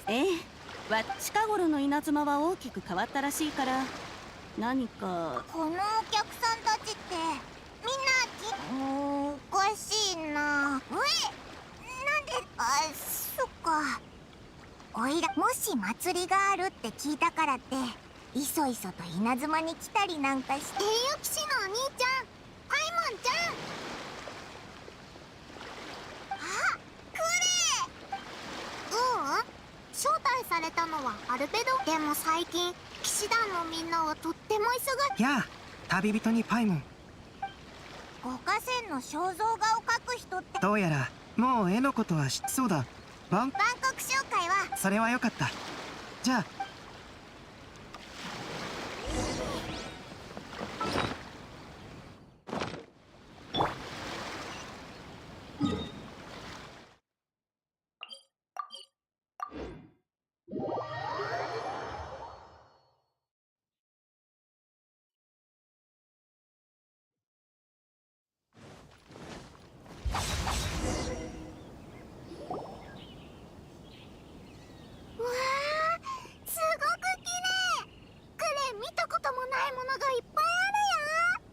ええ、近頃の稲妻は大きく変わったらしいから、何か。このお客さんたちってみんなおかしいな。なんで、そっか。おいらもし祭りがあるって聞いたからっていそいそと稲妻に来たりなんかして。英雄騎士のお兄ちゃん、パイモンちゃん。あ、クレイ。招待されたのはアルベド。でも最近騎士団のみんなはとっても忙しい。やあ、旅人にパイモン。五河川の肖像画を描く人って。どうやらもう絵のことは知ってそうだ。万国商会は。それはよかった。じゃあ。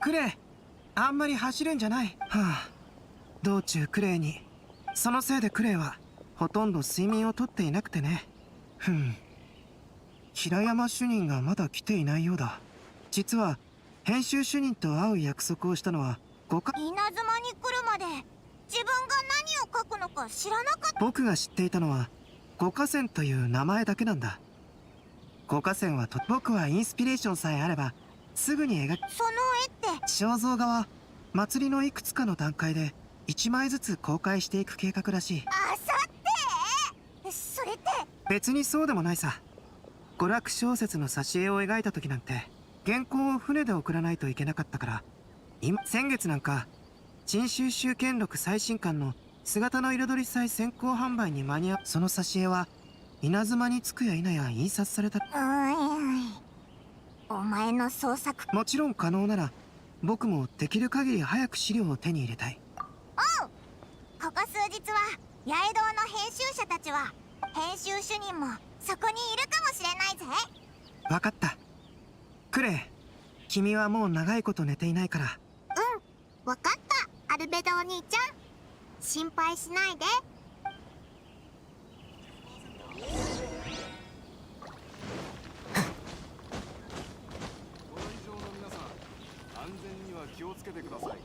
クレイ、あんまり走るんじゃない。はあ、道中クレイに。そのせいでクレイはほとんど睡眠をとっていなくてね。平山主任がまだ来ていないようだ。実は編集主任と会う約束をしたのは稲妻に来るまで自分が何を書くのか知らなかった。僕が知っていたのは五河川という名前だけなんだ。五河川は僕はインスピレーションさえあればすぐに描く。その絵って。肖像画は祭りのいくつかの段階で1枚ずつ公開していく計画らしい。あさってそれって。別にそうでもないさ。娯楽小説の挿絵を描いた時なんて原稿を船で送らないといけなかったから。先月なんか陳収集権録最新刊の姿の彩り祭先行販売に間に合う。その挿絵は稲妻に着くや否や印刷された。お前の創作。もちろん可能なら僕もできる限り早く資料を手に入れたい。おう、ここ数日は八重堂の編集者たちは編集主任もそこにいるかもしれないぜ。分かった。クレイ、君はもう長いこと寝ていないから。分かった、アルベドお兄ちゃん。心配しないで。気をつけてください。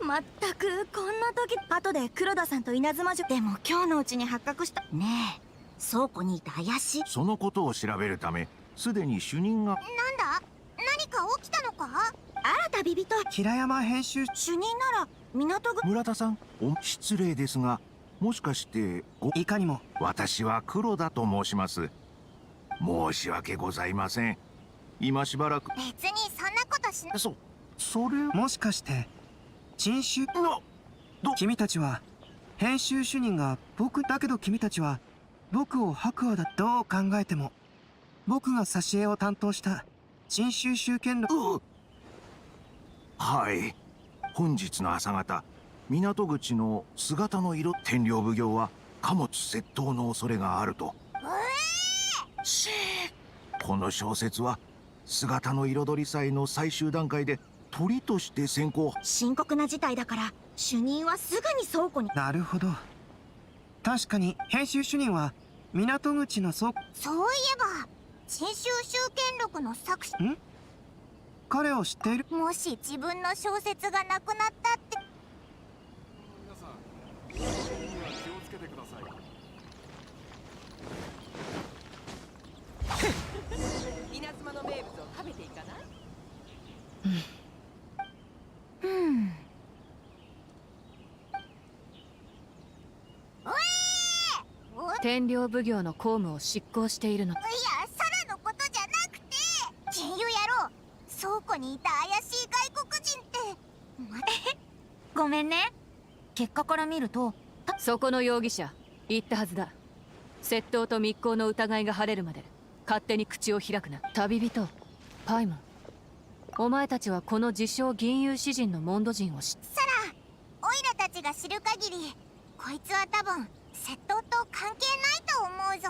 まったくこんな時。後で黒田さんと稲妻女。でも今日のうちに発覚した。ねえ、倉庫にいた怪しい。そのことを調べるためすでに主任が。なんだ、何か起きたのか。あら旅人。平山編集主任なら港区。村田さん、失礼ですがもしかしていかにも。私は黒田と申します。申し訳ございません。今しばらく。別にそんなことしない。それもしかして陳収。君たちは編集主任が僕だけど、君たちは僕を白亜だ。どう考えても僕が挿絵を担当した陳収集権録。はい、本日の朝方港口の姿の色天領奉行は貨物窃盗の恐れがあると。この小説は姿の彩り祭の最終段階で鳥として先行。深刻な事態だから主任はすぐに倉庫に。なるほど。確かに編集主任は港口の倉庫。そういえば陳収集権録の作者。彼を知っている。もし自分の小説がなくなったって。皆さん、安全には気をつけてください。稲妻の名物を食べていかない？天領奉行の公務を執行しているの。いや、サラのことじゃなくて、金融野郎、倉庫にいた怪しい外国人って。ごめんね。結果から見るとそこの容疑者言ったはずだ。窃盗と密航の疑いが晴れるまで勝手に口を開くな。旅人パイモン、お前たちはこの自称銀融詩人のモンド人を知っ。サラ、オイラたちが知る限りこいつは多分窃盗と関係ないと思うぞ。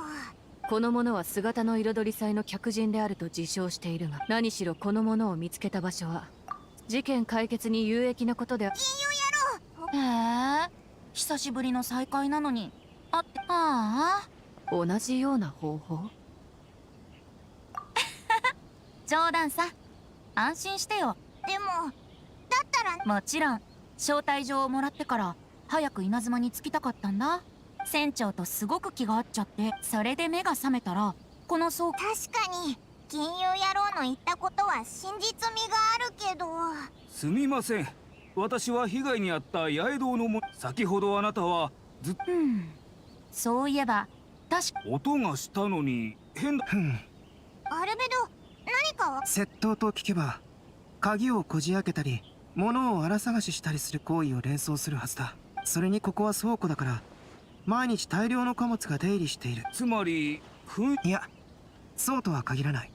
この者は姿の彩り祭の客人であると自称しているが、何しろこの者を見つけた場所は事件解決に有益なことで。へえ、久しぶりの再会なのに同じような方法。冗談さ、安心してよ。でもだったらもちろん招待状をもらってから早く稲妻に着きたかったんだ。船長とすごく気が合っちゃって、それで目が覚めたらこの倉庫。確かに金融野郎の言ったことは真実味があるけど。すみません、私は被害に遭った八重堂のも。先ほどあなたはそういえば確か音がしたのに変だ。アルベド、何か窃盗と聞けば鍵をこじ開けたり物を荒探ししたりする行為を連想するはずだ。それにここは倉庫だから毎日大量の貨物が出入りしている。つまりいや、そうとは限らない。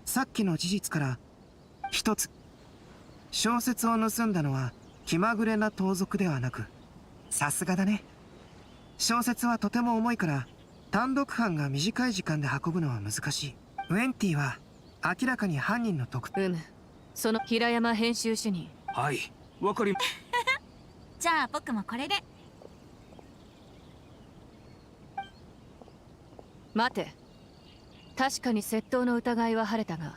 さっきの事実から一つ、小説を盗んだのは気まぐれな盗賊ではなく、さすがだね。小説はとても重いから単独犯が短い時間で運ぶのは難しい。ウェンティは明らかに犯人のその平山編集主任。はい、わかりじゃあ僕もこれで。待て、確かに窃盗の疑いは晴れたが、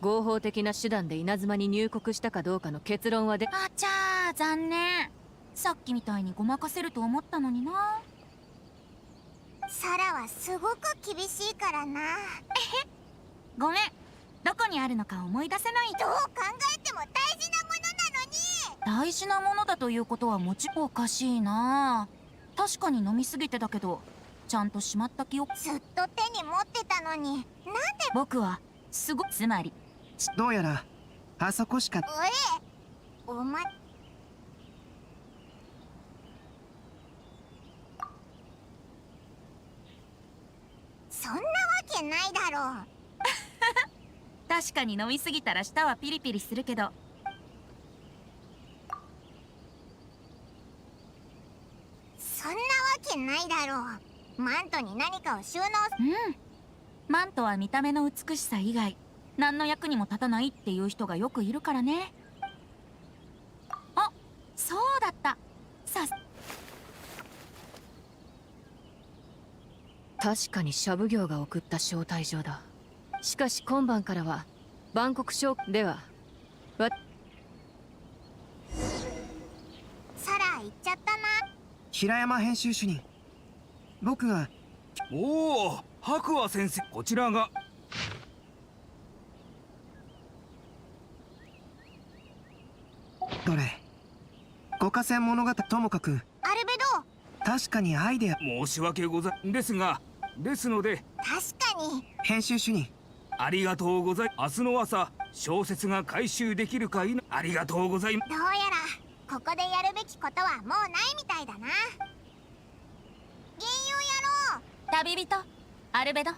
合法的な手段で稲妻に入国したかどうかの結論はあちゃー、残念。さっきみたいにごまかせると思ったのにな。サラはすごく厳しいからな。ごめん、どこにあるのか思い出せない。どう考えても大事なものなのに。大事なものだということはもちろんおかしいな。確かに飲みすぎてたけどちゃんとしまった記憶。ずっと手に持ってたのに、なんで。僕はすごつまりどうやらあそこしか。お前そんなわけないだろう。確かに飲みすぎたら舌はピリピリするけど、そんなわけないだろう。マントに何かを収納。マントは見た目の美しさ以外何の役にも立たないっていう人がよくいるからね。あ、そうだった。確かにシャブ業が送った招待状だ。しかし今晩からは万国商ではサラ行っちゃったな。平山編集主任、僕が。おお、白亜先生、こちらが。どれ、五河川物語ともかくアルベド、確かにアイデア。申し訳ございですので。確かに。編集主任、ありがとうござい。明日の朝小説が回収できるか否。ありがとうございます。どうやらここでやるべきことはもうないみたいだな。銀融野郎、旅人アルベド。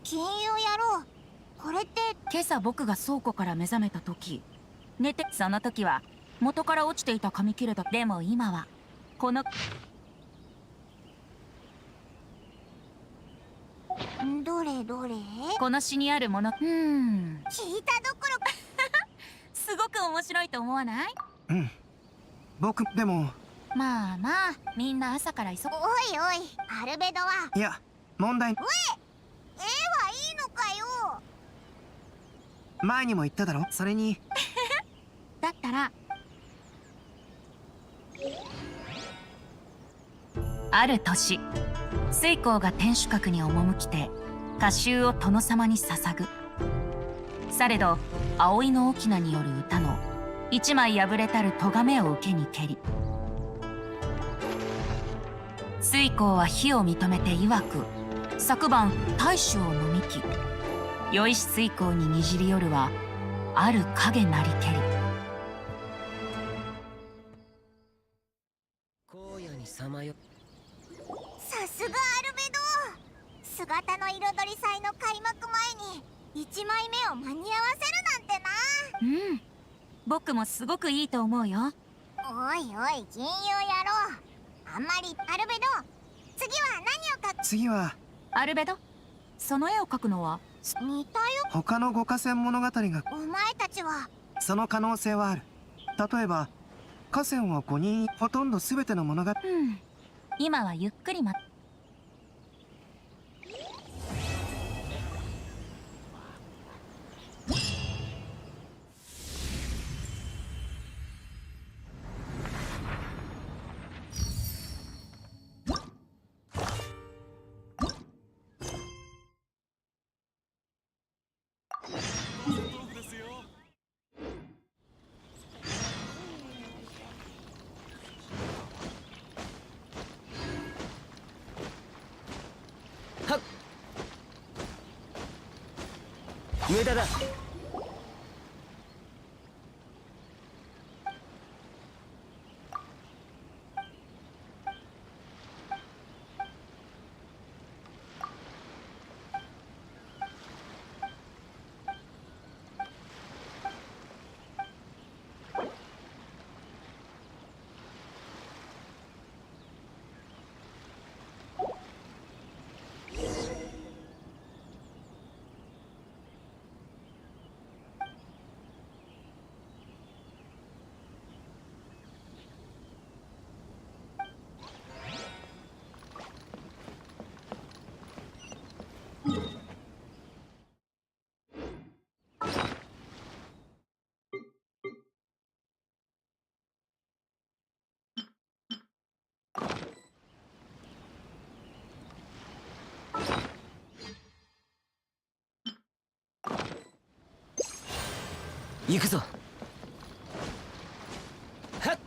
金融野郎、これって今朝僕が倉庫から目覚めた時、その時は元から落ちていた紙切れだ。でも今はこのどれどれ。この詩にあるもの。聞いたどころか。すごく面白いと思わない？僕でも。まあまあ、みんな朝から急ぐ。おいおい、アルベドは。いや、問題。絵はいいのかよ。前にも言っただろ。それにだったらある年、水光が天守閣に赴きて歌集を殿様に捧ぐ。されど葵の翁による歌の一枚破れたる咎めを受けにけり、水光は非を認めて曰く、昨晩大酒を飲みき、酔いし水光ににじり寄るはある影なりけり。荒野にさまよ。さすがアルベド。姿の彩り祭の開幕前に1枚目を間に合わせるなんてな。うん、僕もすごくいいと思うよ。おいおい、金融野郎。あんまり。アルベド、次は何を描く？次はアルベド、その絵を描くのは？似たよ。他の五河川物語が。お前たちは。その可能性はある。例えば河川は5人、ほとんど全ての物語。うん、今はゆっくり無駄だ。行くぞ。はっ。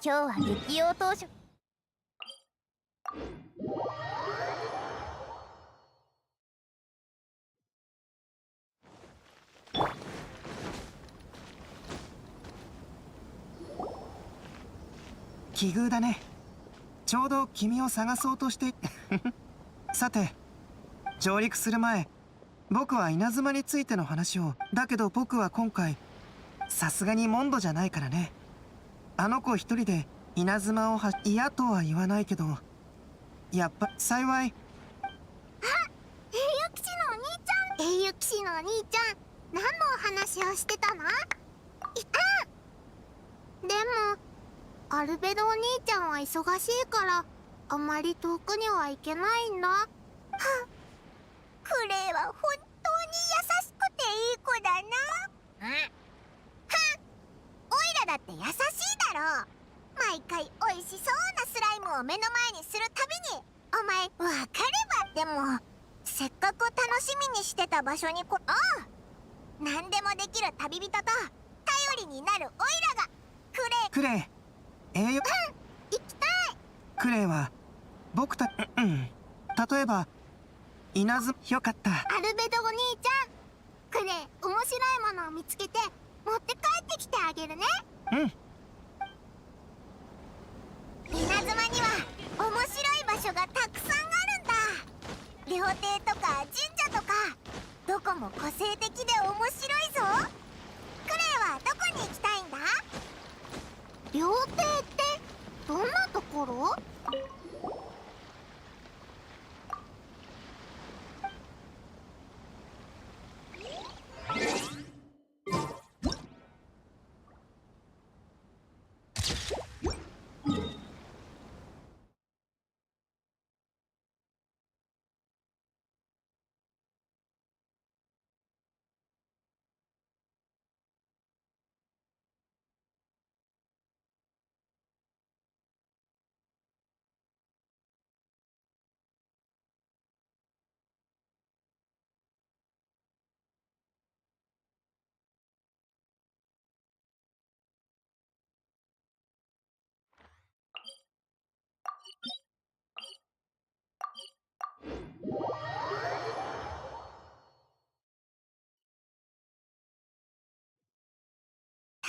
今日は激用当初。奇遇だね。ちょうど君を探そうとしてさて、上陸する前、僕は稲妻についての話を。だけど僕は今回さすがにモンドじゃないからね。あの子一人で稲妻を嫌とは言わないけど、やっぱ幸い。あ、英雄騎士のお兄ちゃん。英雄騎士のお兄ちゃん、何のお話をしてたの？でもアルベドお兄ちゃんは忙しいからあまり遠くには行けないんだ。はっ、クレイは本当に優しくていい子だな。はっ、オイラだって優しいだろう。毎回おいしそうなスライムを目の前にするたびにお前わかれば。でもせっかく楽しみにしてた場所に何でもできる旅人とりになるオイラがクレイ、栄養行きたい。クレイは僕た例えば稲妻よかった。アルベドお兄ちゃん、クレイ面白いものを見つけて持って帰ってきてあげるね。うん。稲妻には面白い場所がたくさんあるんだ。料亭とか神社とか、どこも個性的で面白いぞ。クレイはどこに行きたいんだ？料亭ってどんなところ？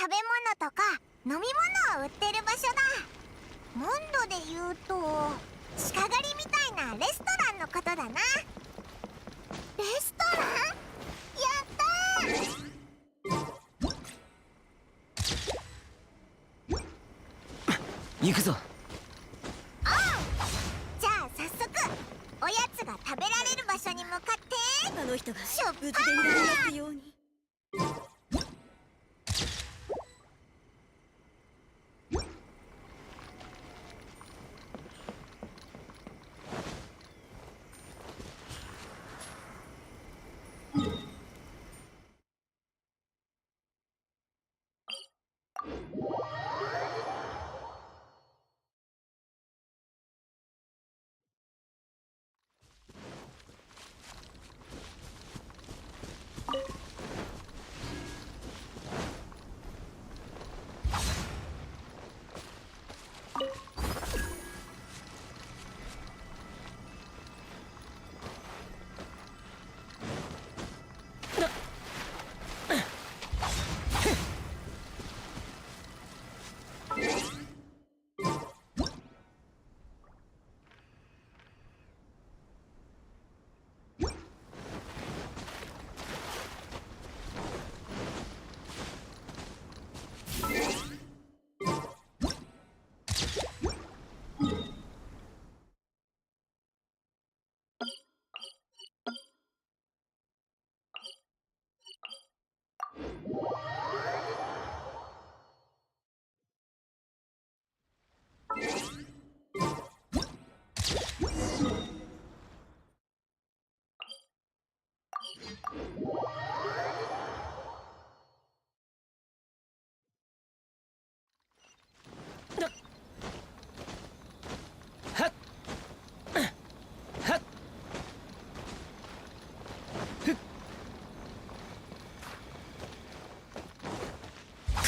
食べ物とか飲み物を売ってる場所だ。モンドで言うと鹿狩りみたいなレストランのことだな。レストラン？やったー！行くぞ。じゃあ早速おやつが食べられる場所に向かってあの人が出発！無事でいられますように。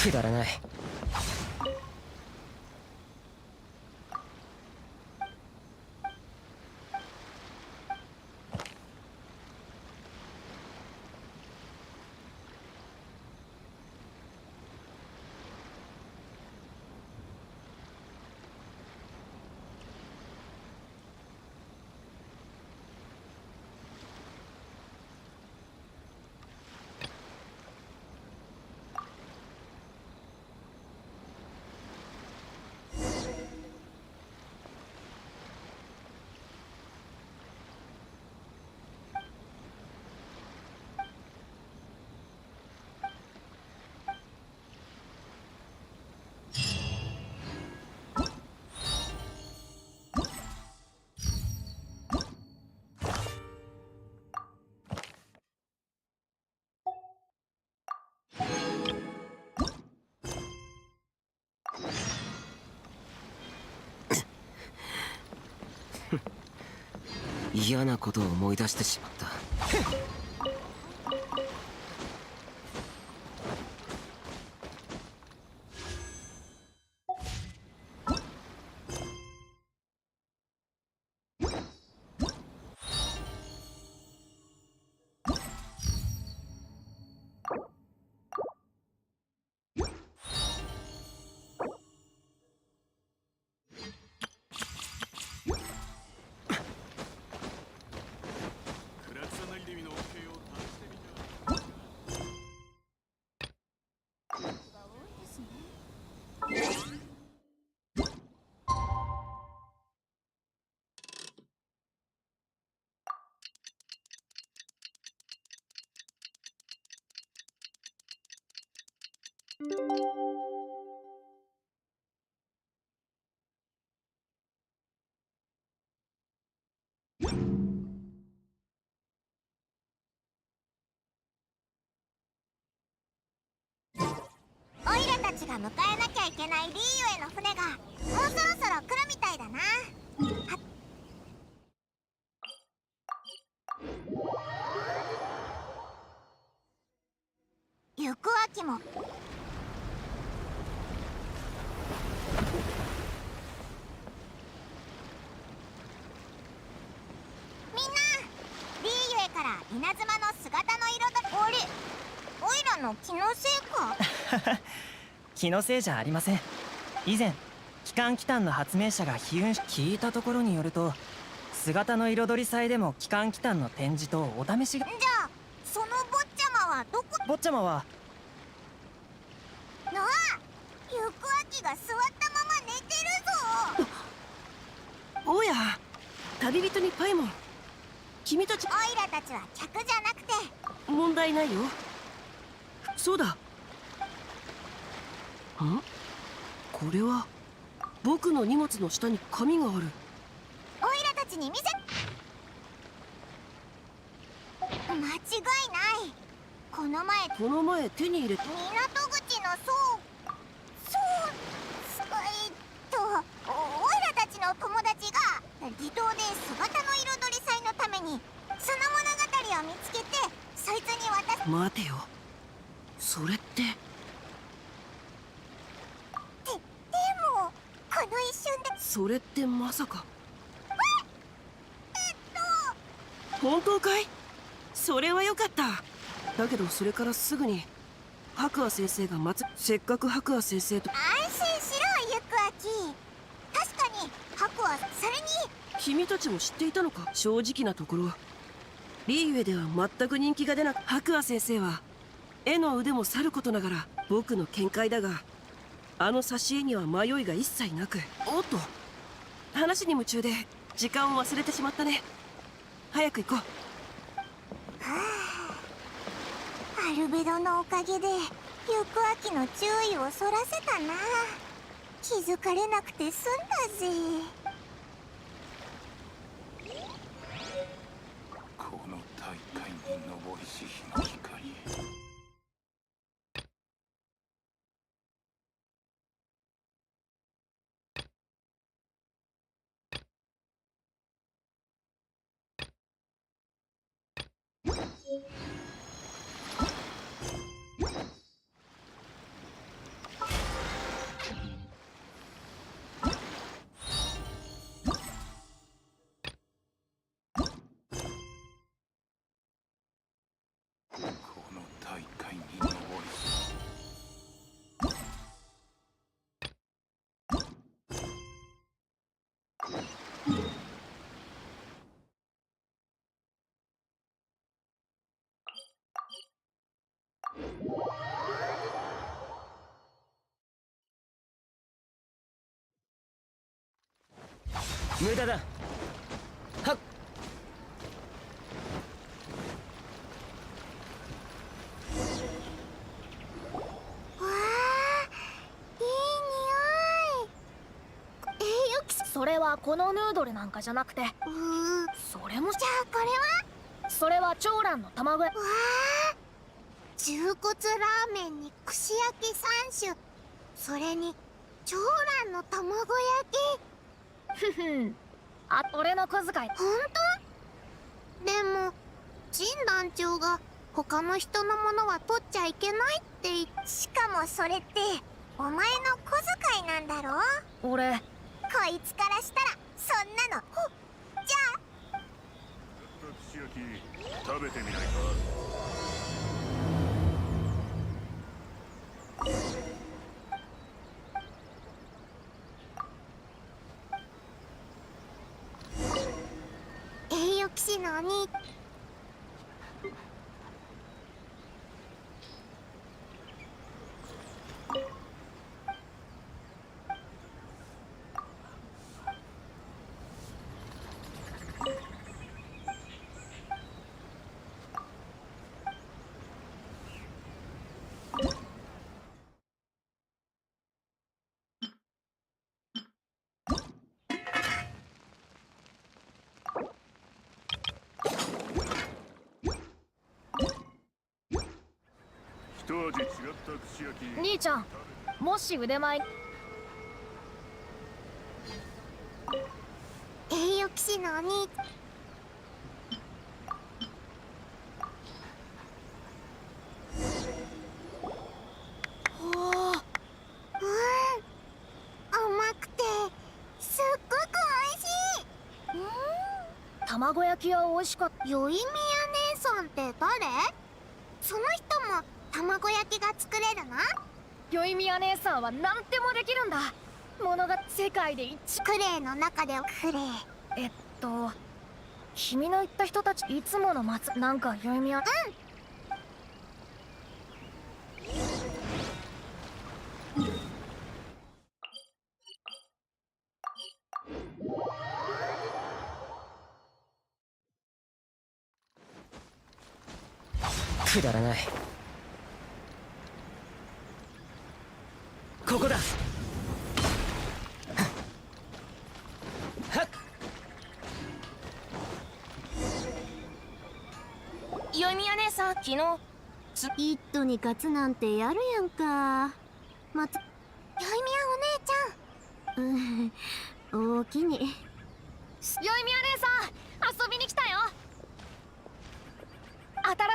くだらない。嫌なことを思い出してしまった。オイラたちが迎えなきゃいけないリーユへの船がもうそろそろ来るみたいだな。行く秋もみんな、リーユへから稲妻の姿の彩り。あれ、オイラの気のせいか？気のせいじゃありません。以前機関機関の発明者が飛雲し、聞いたところによると、姿の彩り祭でも機関機関の展示とお試しが。じゃあその坊ちゃまはどこ？坊ちゃまはなあ、行く秋が座ったまま寝てるぞ。おや、旅人にパイモン。君たちオイラたちは客じゃなくて。問題ないよ。そうだ。これは僕の荷物の下に紙がある。オイラたちに見せ。間違いない。この前手に入れた。港口のオイラたちの友達が離島で姿の彩り祭のためにその物語を見つけて、そいつに渡す。待てよ、それってでもこの一瞬で。それってまさか。本当かい？それはよかった。だけどそれからすぐに白亜先生がせっかく白亜先生と。安心しろ、ゆくあき。確かに白はそれに。君たちも知っていたのか？正直なところリーユエでは全く人気が出なく、白亜先生は絵の腕もさることながら僕の見解だが、あの挿絵には迷いが一切なく。おっと、話に夢中で時間を忘れてしまったね。早く行こう。アルベドのおかげでゆくあきの注意をそらせたな。気づかれなくて済んだぜ。この大海に昇りし日の光。この大海に昇りし。無駄だ。はっ。わあ、いい匂い。よき。それはこのヌードルなんかじゃなくて、それも。じゃあこれは？それは長蘭の卵。わあ、重骨ラーメンに串焼き3種、それに長蘭の卵焼き。ふふん、俺の小遣い。本当？でも陳団長が他の人のものは取っちゃいけないって言って。しかもそれってお前の小遣いなんだろ？俺、こいつからしたらそんなの。じゃあ串焼き食べてみないか？栄誉騎士のお兄。兄ちゃん、もし腕前栄誉騎士のお兄おー、甘くてすっごく美味しい。卵焼きは美味しかった。よいみや姉さんって誰？その人も卵焼きが作れるの？よいみや姉さんは何でもできるんだ。ものが世界で一クレイの中でクレイ。君の言った人たちいつものなんかよいみやくだらない。ここだ。よいみや姉さん、昨日イットに勝つなんてやるやんか。よいみやお姉ちゃん。大きに。よいみや姉さん、遊びに来たよ。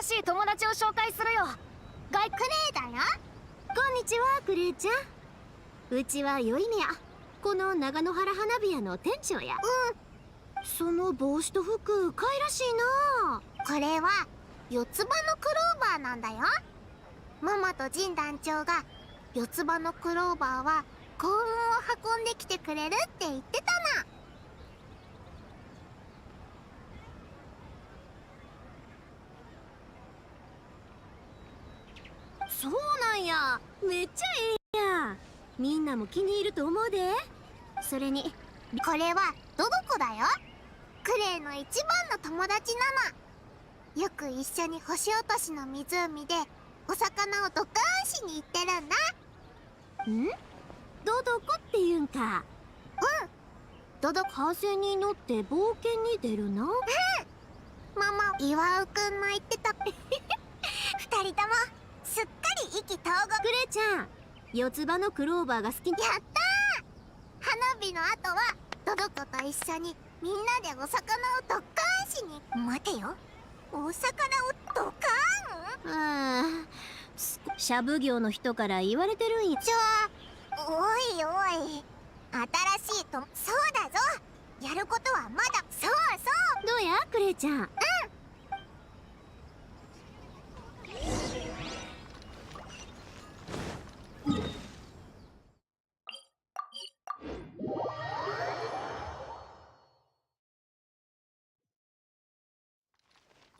新しい友達を紹介するよ。クレイだよ。こんにちは、クレイちゃん。うちはよいみや、この長野原花火屋の店長や。その帽子と服かいらしいな。これは四つ葉のクローバーなんだよ。ママとジン団長が四つ葉のクローバーは幸運を運んできてくれるって言ってたな。そうなんや。めっちゃええやん。みんなも気に入ると思うで。それにこれはドドコだよ。クレイの一番の友達なの。よく一緒に星落としの湖でお魚をドカーンしに行ってるんだ。ドドコって言うんか。ドドコ風に乗って冒険に出るの。ママ、岩尾くんも言ってた。二人ともすっかり意気投合。クレイちゃん、四つ葉のクローバーが好き。やったー。花火の後はドドコと一緒にみんなでお魚をドッカーンしに。待てよ、お魚をドカーン？しゃぶ業の人から言われてるんや。おいおい、新しいと。そうだぞ、やることはまだ。そうそう。どうやクレイちゃん。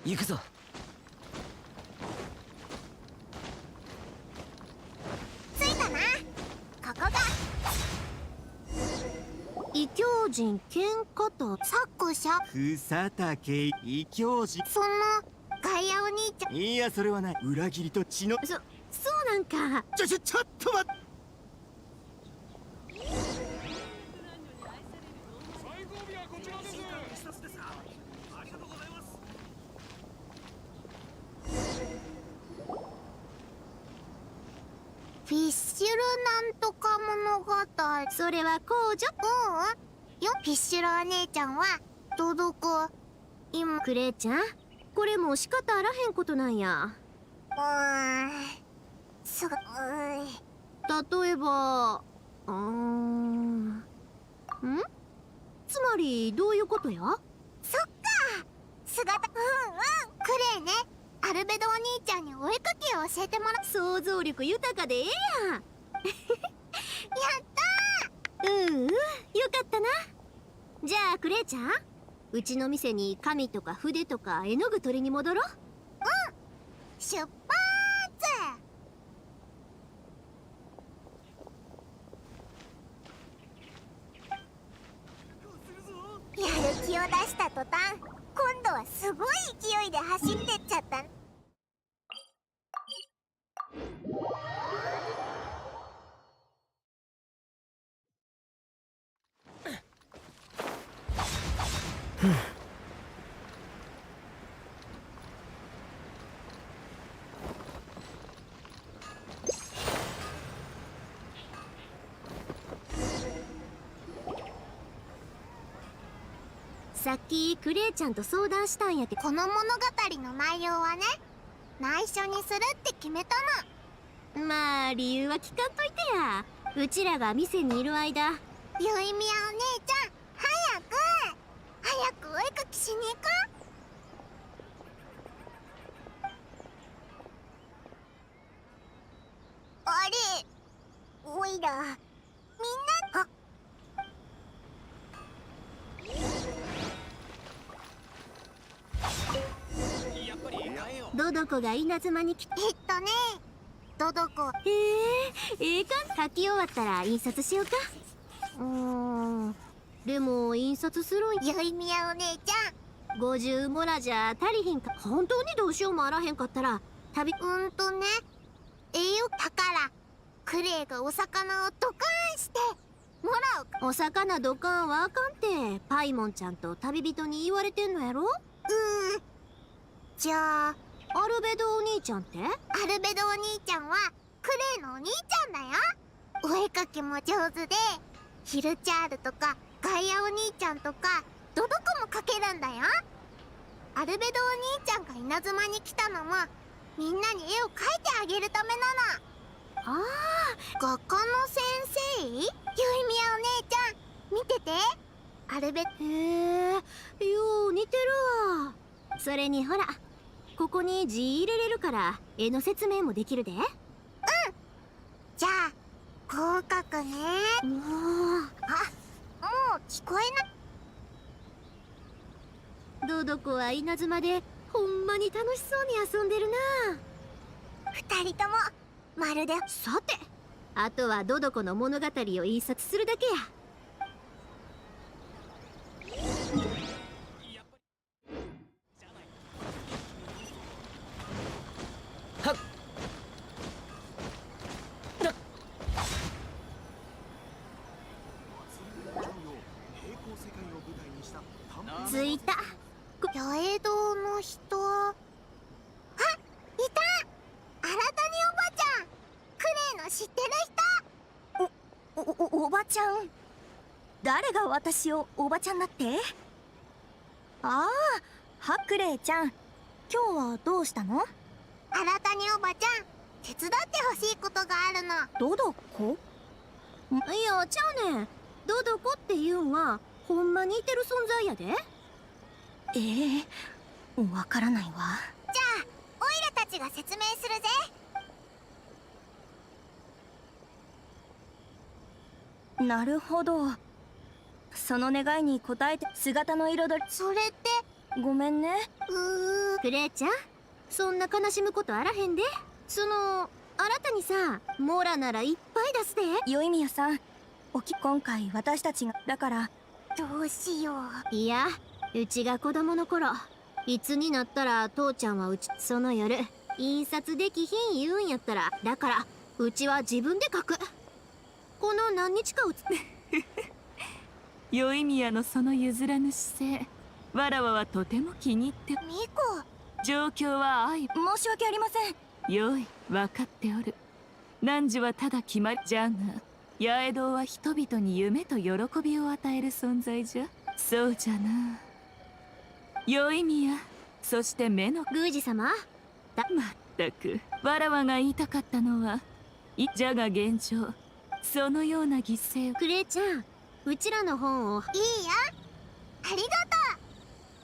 行くぞ。着いたな。ここが異教人剣方作者草竹異教人。そのガイアお兄ちゃん。いや、それはない。裏切りと血の。そうなんか。ちょっと待って。フィッシュルなんとか物語。それは公女。よ、フィッシュルお姉ちゃんはどこ今。クレイちゃん、これも仕方あらへんことなんや。例えばつまりどういうことや。そっか、姿。クレイね、アルベドお兄ちゃんにお絵かきを教えてもらう。想像力豊かでええやん。やったー。よかったな。じゃあクレイちゃん、うちの店に紙とか筆とか絵の具取りに戻ろう。出発。やる気を出した途端、今度はすごい勢いで走ってっちゃった。さっきクレイちゃんと相談したんやけど、この物語の内容はね、内緒にするって決めたの。まあ理由は聞かんといてや。うちらが店にいる間、ゆいみやお姉ちゃん、早くお絵かきしに行こう。あれ、おいらみんな、あ、ドドコが稲妻に来て、ドドコ、ええかん、書き終わったら印刷しようか。でも印刷するんゆいみやお姉ちゃん、50モラじゃ足りひんか。本当にどうしようもあらへんかったら旅、栄養だからクレイがお魚をドカーンしてもらう。お魚ドカーンはあかんってパイモンちゃんと旅人に言われてんのやろ。じゃあアルベドお兄ちゃんって？アルベドお兄ちゃんはクレイのお兄ちゃんだよ。お絵かきも上手で、ヒルチャールとかガイアお兄ちゃんとかドドコも描けるんだよ。アルベドお兄ちゃんが稲妻に来たのもみんなに絵を描いてあげるためなの。ああ、画家の先生？ゆいみやお姉ちゃん見てて。アルベ、よう似てるわ。それにほら、ここに字入れれるから絵の説明もできるで。じゃあこう書くね。もう聞こえな。ドドコは稲妻でほんまに楽しそうに遊んでるな。二人ともまるで。さて、あとはドドコの物語を印刷するだけや。はっ。着いた。八重堂の人。あ、いた。新谷おばちゃん。クレイの知ってる人。おばちゃん。誰が私をおばちゃんだって？ああ、クレイちゃん。今日はどうしたの？新谷おばちゃん、手伝ってほしいことがあるの。ドドコ？いや、ちゃうねん。ドドコっていうんはほんまにいてる存在やで。わからないわ。じゃあオイラたちが説明するぜ。なるほど。その願いに応えて姿の彩り。それってごめんね。クレイちゃん、そんな悲しむことあらへんで。新たにさ、モラならいっぱい出すで。よいみやさん、今回私たちがだから。どうしよう。いや、うちが子供の頃、いつになったら父ちゃんはその夜印刷できひん言うんやったら、だからうちは自分で書く。この何日かよいみやのその譲らぬ姿勢、わらわはとても気に入って。ミコ、状況は愛。申し訳ありません。よい、分かっておる。汝はただ決まりじゃが、八重堂は人々に夢と喜びを与える存在じゃ。そうじゃな。よいみや、そして目の宮司様。まったく、わらわが言いたかったのは、じゃが現状、そのような犠牲を。クレイちゃん、うちらの本を。いいよ、ありが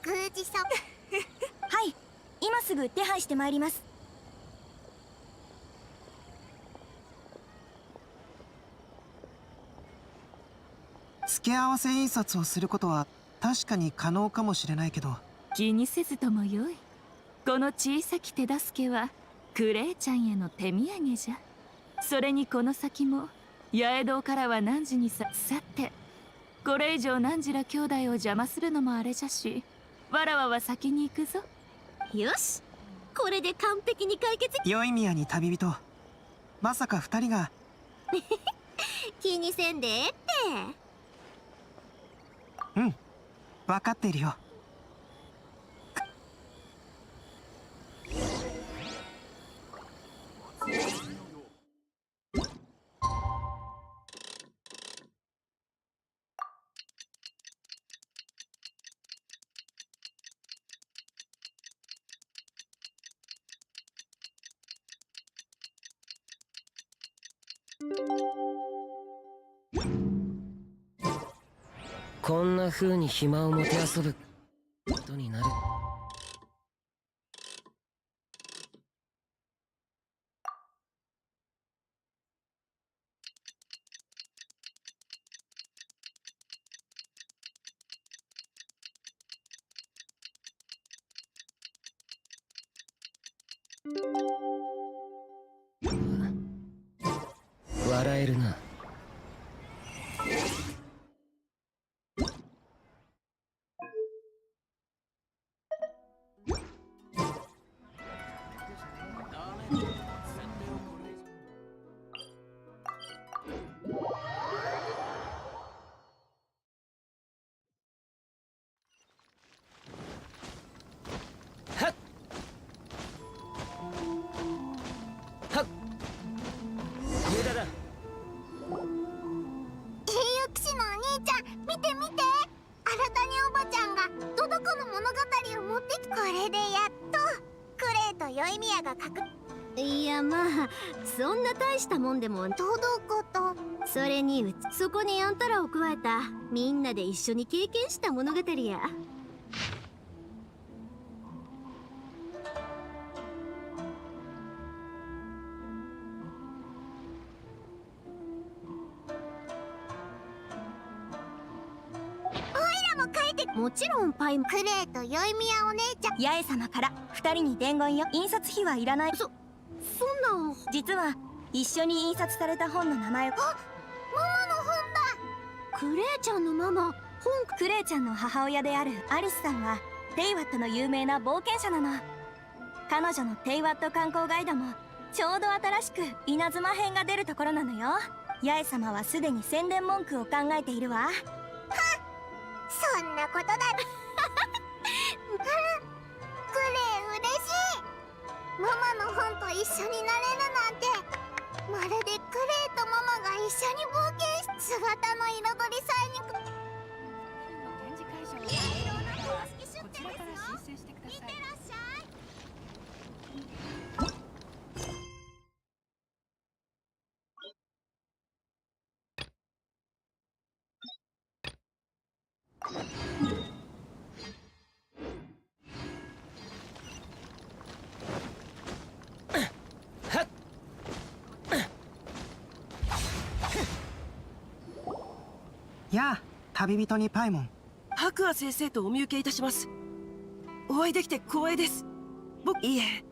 とう宮司様。はい、今すぐ手配してまいります。付け合わせ印刷をすることは確かに可能かもしれないけど、気にせずともよい。この小さき手助けはクレイちゃんへの手土産じゃ。それにこの先も八重堂からは汝にさて、これ以上汝ら兄弟を邪魔するのもあれじゃし、わらわは先に行くぞ。よし、これで完璧に解決。よいみやに旅人、まさか二人が。気にせんでえって。うん、分かっているよ。こんな風に暇をもてあそぶことになる。笑えるな。はっはっ無駄だ。ゆきしのお兄ちゃん、見て見て、新たにおばちゃんがトドコの物語を持ってきこれでやっとクレイとヨイミヤがいや、まあそんな大したもんでもトドコと、それにそこにあんたらを加えたみんなで一緒に経験した物語や。もちろんパイもクレイとヨイミヤお姉ちゃん、八重様から2人に伝言よ。印刷費はいらない。そんな。実は一緒に印刷された本の名前を。あ、ママの本だ。クレイちゃんのママ、本。クレイちゃんの母親であるアリスさんはテイワットの有名な冒険者なの。彼女のテイワット観光ガイドもちょうど新しく稲妻編が出るところなのよ。八重様はすでに宣伝文句を考えているわ。そんなことだ。クレイ嬉しい。ママの本と一緒になれるなんて、まるでクレイとママが一緒に冒険し、姿の彩り祭に展示会場いろんな公式出店ですよ。いってらっしゃい。やあ、旅人にパイモン。白亜先生とお見受けいたします。お会いできて光栄です。いいえ、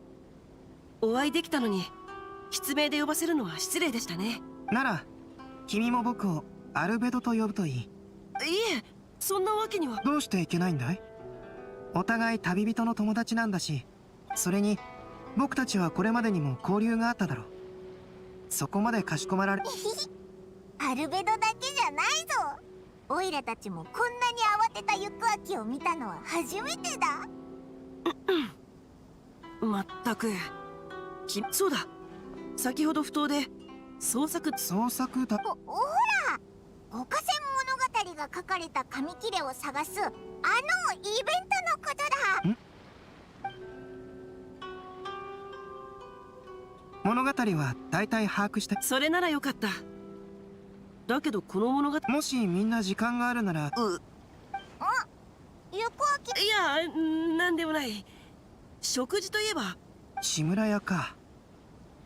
お会いできたのに筆名で呼ばせるのは失礼でしたね。なら君も僕をアルベドと呼ぶといい。いえ、そんなわけには。どうしていけないんだい？お互い旅人の友達なんだし、それに僕たちはこれまでにも交流があっただろう。そこまでかしこまられアルベドだけじゃないぞ。オイラたちもこんなに慌てた行く秋を見たのは初めてだ。まったく。そうだ、先ほど不当で創作だ。ほら、五河川物語が書かれた紙切れを探すあのイベントのことだ。物語は大体把握した。それならよかった。だけどこの物語、もしみんな時間があるなら。行く秋。いや、なんでもない。食事といえば志村屋か。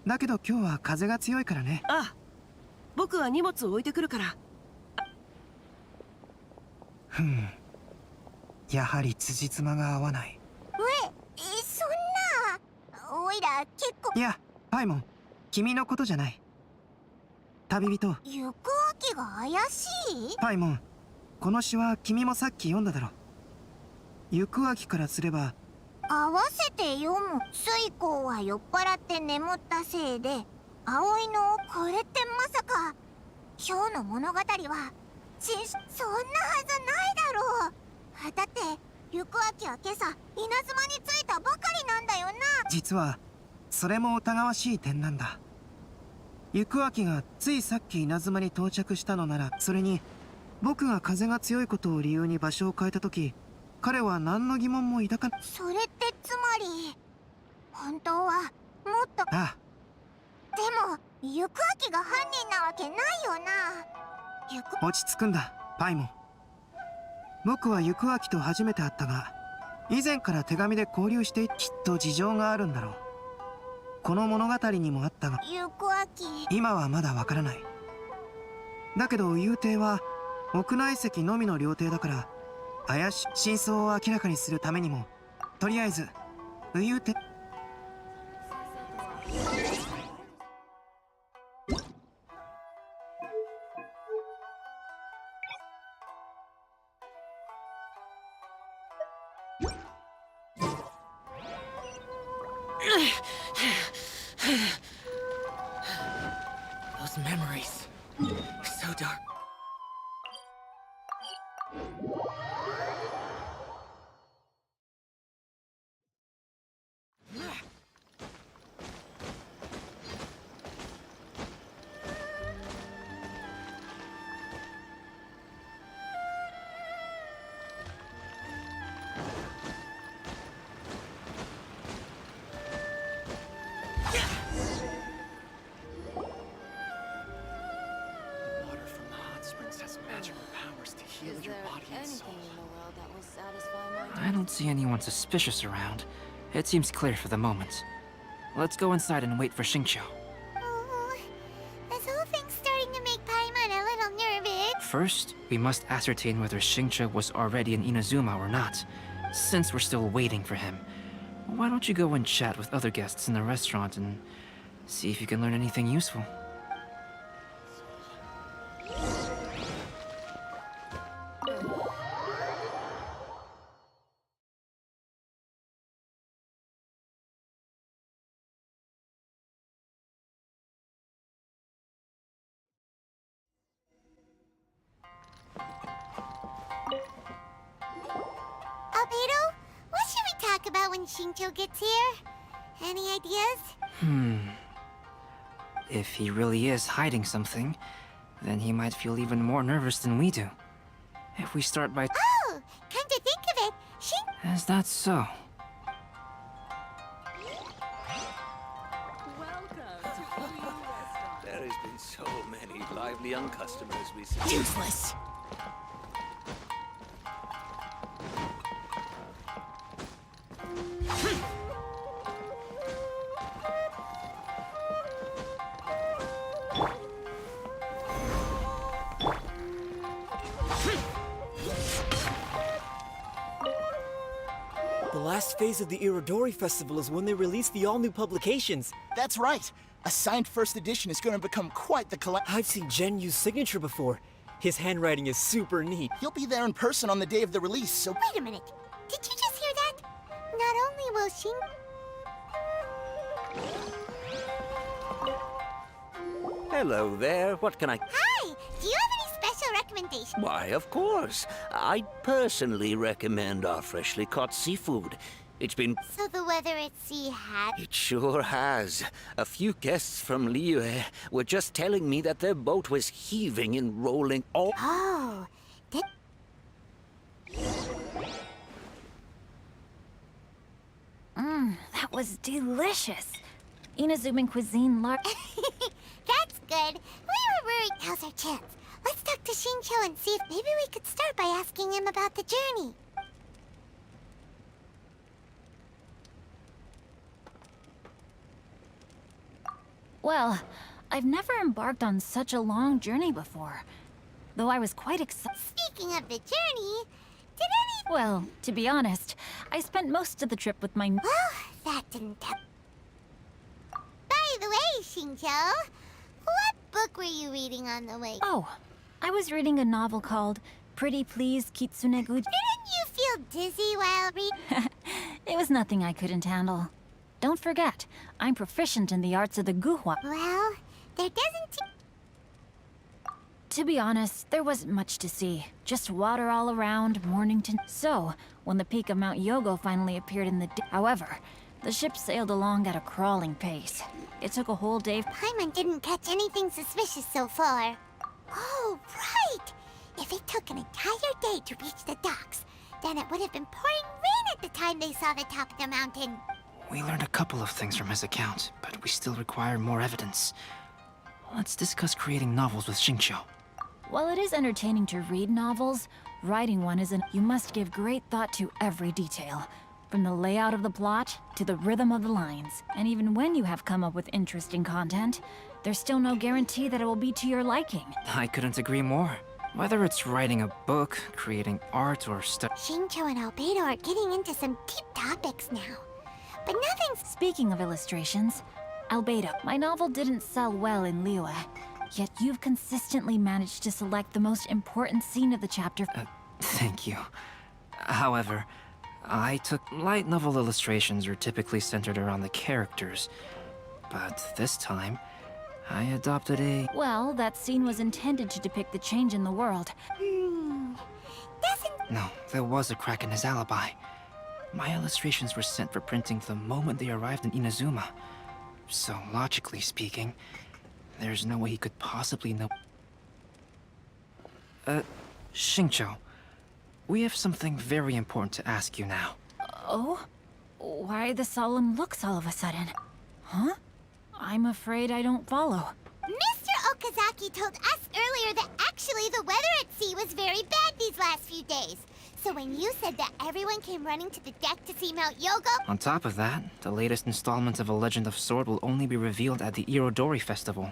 だけど今日は風が強いからね。ああ、僕は荷物を置いてくるから。やはり辻褄が合わない。そんな。おいら結構。いや、パイモン、君のことじゃない。旅人。行く秋が怪しい？パイモン、この詩は君もさっき読んだだろ。行く秋からすれば。合わせて読む。水光は酔っ払って眠ったせいで葵のこれってまさか今日の物語はそんなはずないだろう。だって行く秋は今朝稲妻に着いたばかりなんだよな。実はそれも疑わしい点なんだ。行く秋がついさっき稲妻に到着したのなら、それに僕が風が強いことを理由に場所を変えた時、彼は何の疑問も抱かない。それってつまり本当はもっと。ああ。でも行く秋が犯人なわけないよな。行く落ち着くんだ、パイモン。僕は行く秋と初めて会ったが、以前から手紙で交流してきっと事情があるんだろう。この物語にもあったが、行く秋。今はまだわからない。だけど右遊亭は屋内席のみの料亭だから、怪しい真相を明らかにするためにも、とりあえず右遊亭。Those memories. So dark. Water from the hot springs has magical powers to heal Is your there body and anything soul. in the world that will satisfy my I don't see anyone suspicious around. It seems clear for the moment. Let's go inside and wait for Xingqiu. Oh, this whole thing's starting to make Paimon a little nervous. First, we must ascertain whether Xingqiu was already in Inazuma or not, since we're still waiting for him. Why don't you go and chat with other guests in the restaurant and see if you can learn anything useful? Albedo, what should we talk about when Xingqiu gets here? Any ideas? If he really is hiding something, then he might feel even more nervous than we do. If we start by... Oh, come to think of it, Is that so? There has been so many lively young customers recently. Useless. The last phase of the Irodori Festival is when they release the all-new publications. That's right. A signed first edition is going to become quite the collection. I've seen Gen Yu's signature before. His handwriting is super neat. He'll be there in person on the day of the release, so... Wait a minute. Did you just hear that? Not only will Hello there, what can I... Hi! Do you have any special recommendations? Why, of course. I personally recommend our freshly caught seafood. It's been... So the weather at sea had... It sure has. A few guests from Liyue were just telling me that their boat was heaving and rolling all... Oh, That was delicious. Inazuman cuisine That's good. We were worried. Now's our chance. Let's talk to Xingqiu and see if maybe we could start by asking him about the journey. Well, I've never embarked on such a long journey before. Though I was quite excited. Speaking of the journey, did any... Well, to be honest, I spent most of the trip with my... Well, that didn't help. By the way, Xingqiu, what book were you reading on the way? Oh, I was reading a novel called Pretty Please Kitsune-gu. Didn't you feel dizzy while reading? It was nothing I couldn't handle. Don't forget, I'm proficient in the arts of the guhua. Well, there doesn't... To be honest, there wasn't much to see. Just water all around, Mornington. So, when the peak of Mount Yogo finally appeared in the... However, the ship sailed along at a crawling pace. It took a whole day... Paimon didn't catch anything suspicious so far. Oh, right! If it took an entire day to reach the docks, then it would have been pouring rain at the time they saw the top of the mountain. We learned a couple of things from his account, but we still require more evidence. let's discuss creating novels with Xingqiu. While it is entertaining to read novels, writing one isn't. You must give great thought to every detail, from the layout of the plot to the rhythm of the lines. And even when you have come up with interesting content, there's still no guarantee that it will be to your liking. I couldn't agree more. Whether it's writing a book, creating art, or Xingqiu and Albedo are getting into some deep topics now. But nothing's... Speaking of illustrations, Albedo, my novel didn't sell well in Liyue, yet you've consistently managed to select the most important scene of the chapter. Thank you. However, I took light novel illustrations are typically centered around the characters, but this time, I adopted a... Well, that scene was intended to depict the change in the world. No, there was a crack in his alibi. My illustrations were sent for printing the moment they arrived in Inazuma. So, logically speaking, there's no way he could possibly know... Xingqiu, we have something very important to ask you now. Oh? Why the solemn looks all of a sudden? Huh? I'm afraid I don't follow. Mr. Okazaki told us earlier that actually the weather at sea was very bad these last few days. So when you said that everyone came running to the deck to see Mount Yogo... On top of that, the latest installment of A Legend of Sword will only be revealed at the Irodori Festival.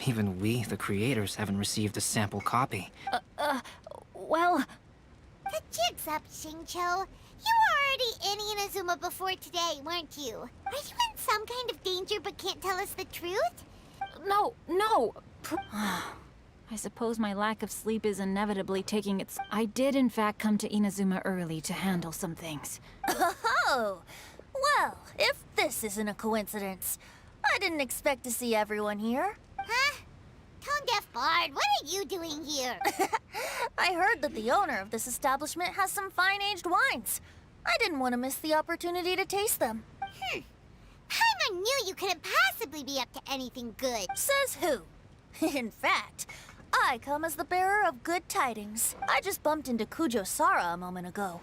Even we, the creators, haven't received a sample copy. Well... The jig's up, Xingqiu. You were already in Inazuma before today, weren't you? Are you in some kind of danger but can't tell us the truth? No. I suppose my lack of sleep is inevitably taking its... I did in fact come to Inazuma early to handle some things. Oh, well, if this isn't a coincidence, I didn't expect to see everyone here. Huh? Tone-deaf Bard, what are you doing here? I heard that the owner of this establishment has some fine-aged wines. I didn't want to miss the opportunity to taste them. Paimon knew you couldn't possibly be up to anything good. Says who? In fact, I come as the bearer of good tidings. I just bumped into Kujo Sara a moment ago.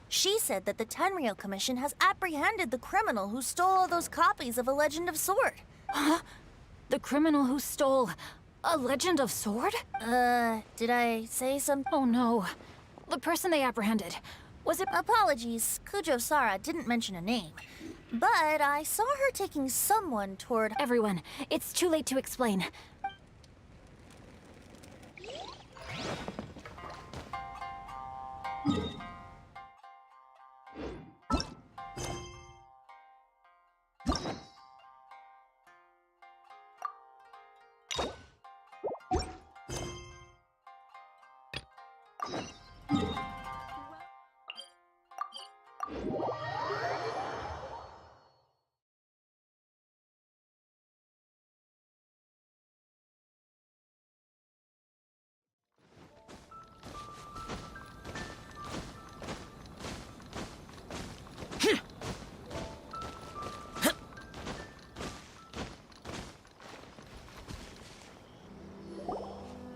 She said that the Tenryou Commission has apprehended the criminal who stole all those copies of A Legend of Sword. Huh? The criminal who stole A Legend of Sword? Did I say something? Oh no. The person they apprehended. Was it... Apologies, Kujo Sara didn't mention a name. But I saw her taking someone toward... Everyone, it's too late to explain.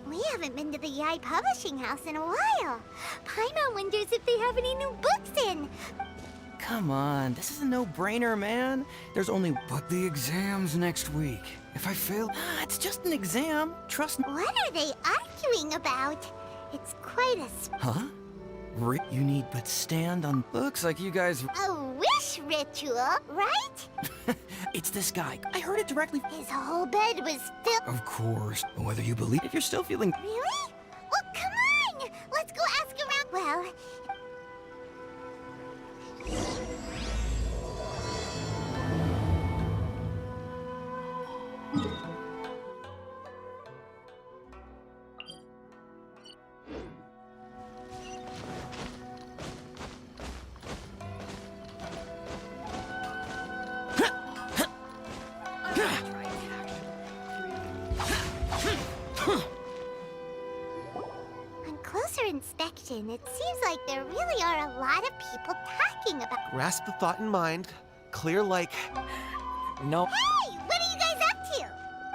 We haven't been to the Yai Publishing House in a while. Paimon wonders if they have any new books in. Come on, this is a no-brainer, man. There's only... But the exam's next week. If I fail... it's just an exam. Trust me. What are they arguing about? It's quite a... Huh? You need but stand on... Looks like you guys... A wish ritual, right? It's this guy. I heard it directly... His whole bed was filled... Of course. Whether you believe... If you're still feeling... Really? Well, come on! Let's go ask around... Well... On closer inspection, it seems like there really are a lot of people talking about... Grasp the thought in mind. Clear like... No. Hey! What are you guys up to?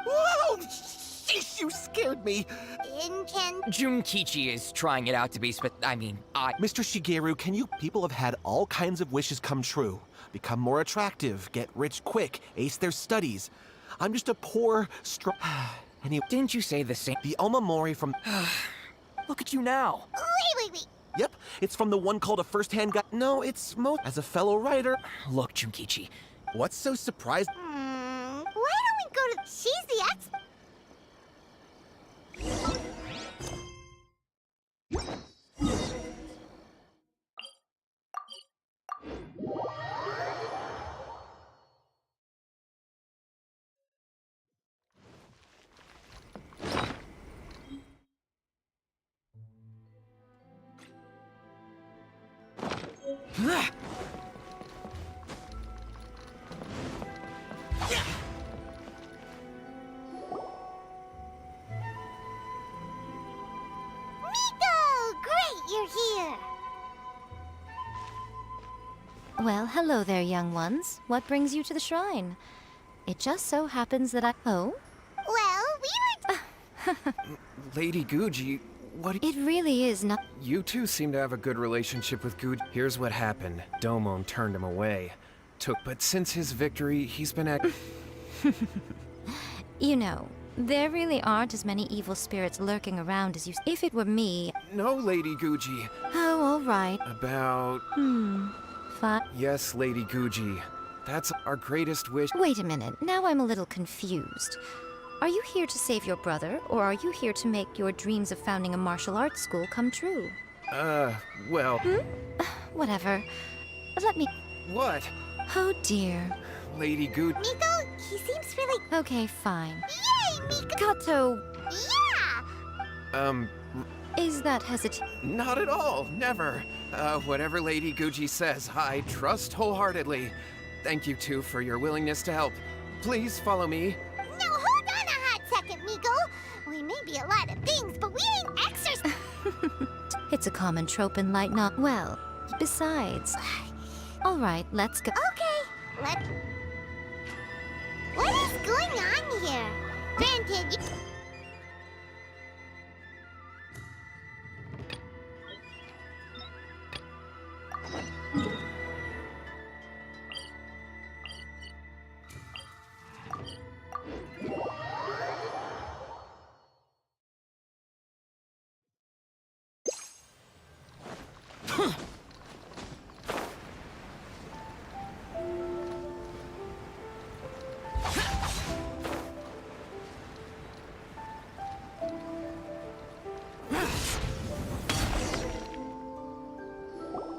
Whoa! Sheesh, you scared me! Inken... Junkichi is trying it out to be Mr. Shigeru, can you... People have had all kinds of wishes come true. Become more attractive, get rich quick, ace their studies. I'm just a poor, And he... Didn't you say the same? The Omamori from... Look at you now. Wait. Yep, it's from the one called A First-Hand Guide. No, it's most... As a fellow writer... Look, Junkichi. What's so surprised? Why don't we go to... She's the ex... You're here. Well, hello there, young ones. What brings you to the shrine? It just so happens that Oh? Well, we were... Lady Guji, what... It really is not... You two seem to have a good relationship with Guji. Here's what happened. Domon turned him away. But since his victory, he's been You know, there really aren't as many evil spirits lurking around as you... If it were me... No, Lady Guji. Oh, all right. About... Fine. Yes, Lady Guji. That's our greatest wish. Wait a minute. Now I'm a little confused. Are you here to save your brother, or are you here to make your dreams of founding a martial arts school come true? Well... Whatever. Let me... What? Oh, dear. Lady Guji... Miko, he seems really... Okay, fine. Yay, Miko! Kato... Yeah! Is that hesitant? Not at all. Never. Whatever Lady Guji says, I trust wholeheartedly. Thank you two for your willingness to help. Please follow me. Now hold on a hot second, Miko. We may be a lot of things, but we ain't exorcists. It's a common trope in light not... Well, besides... All right, let's go. Okay, What is going on here? Granted,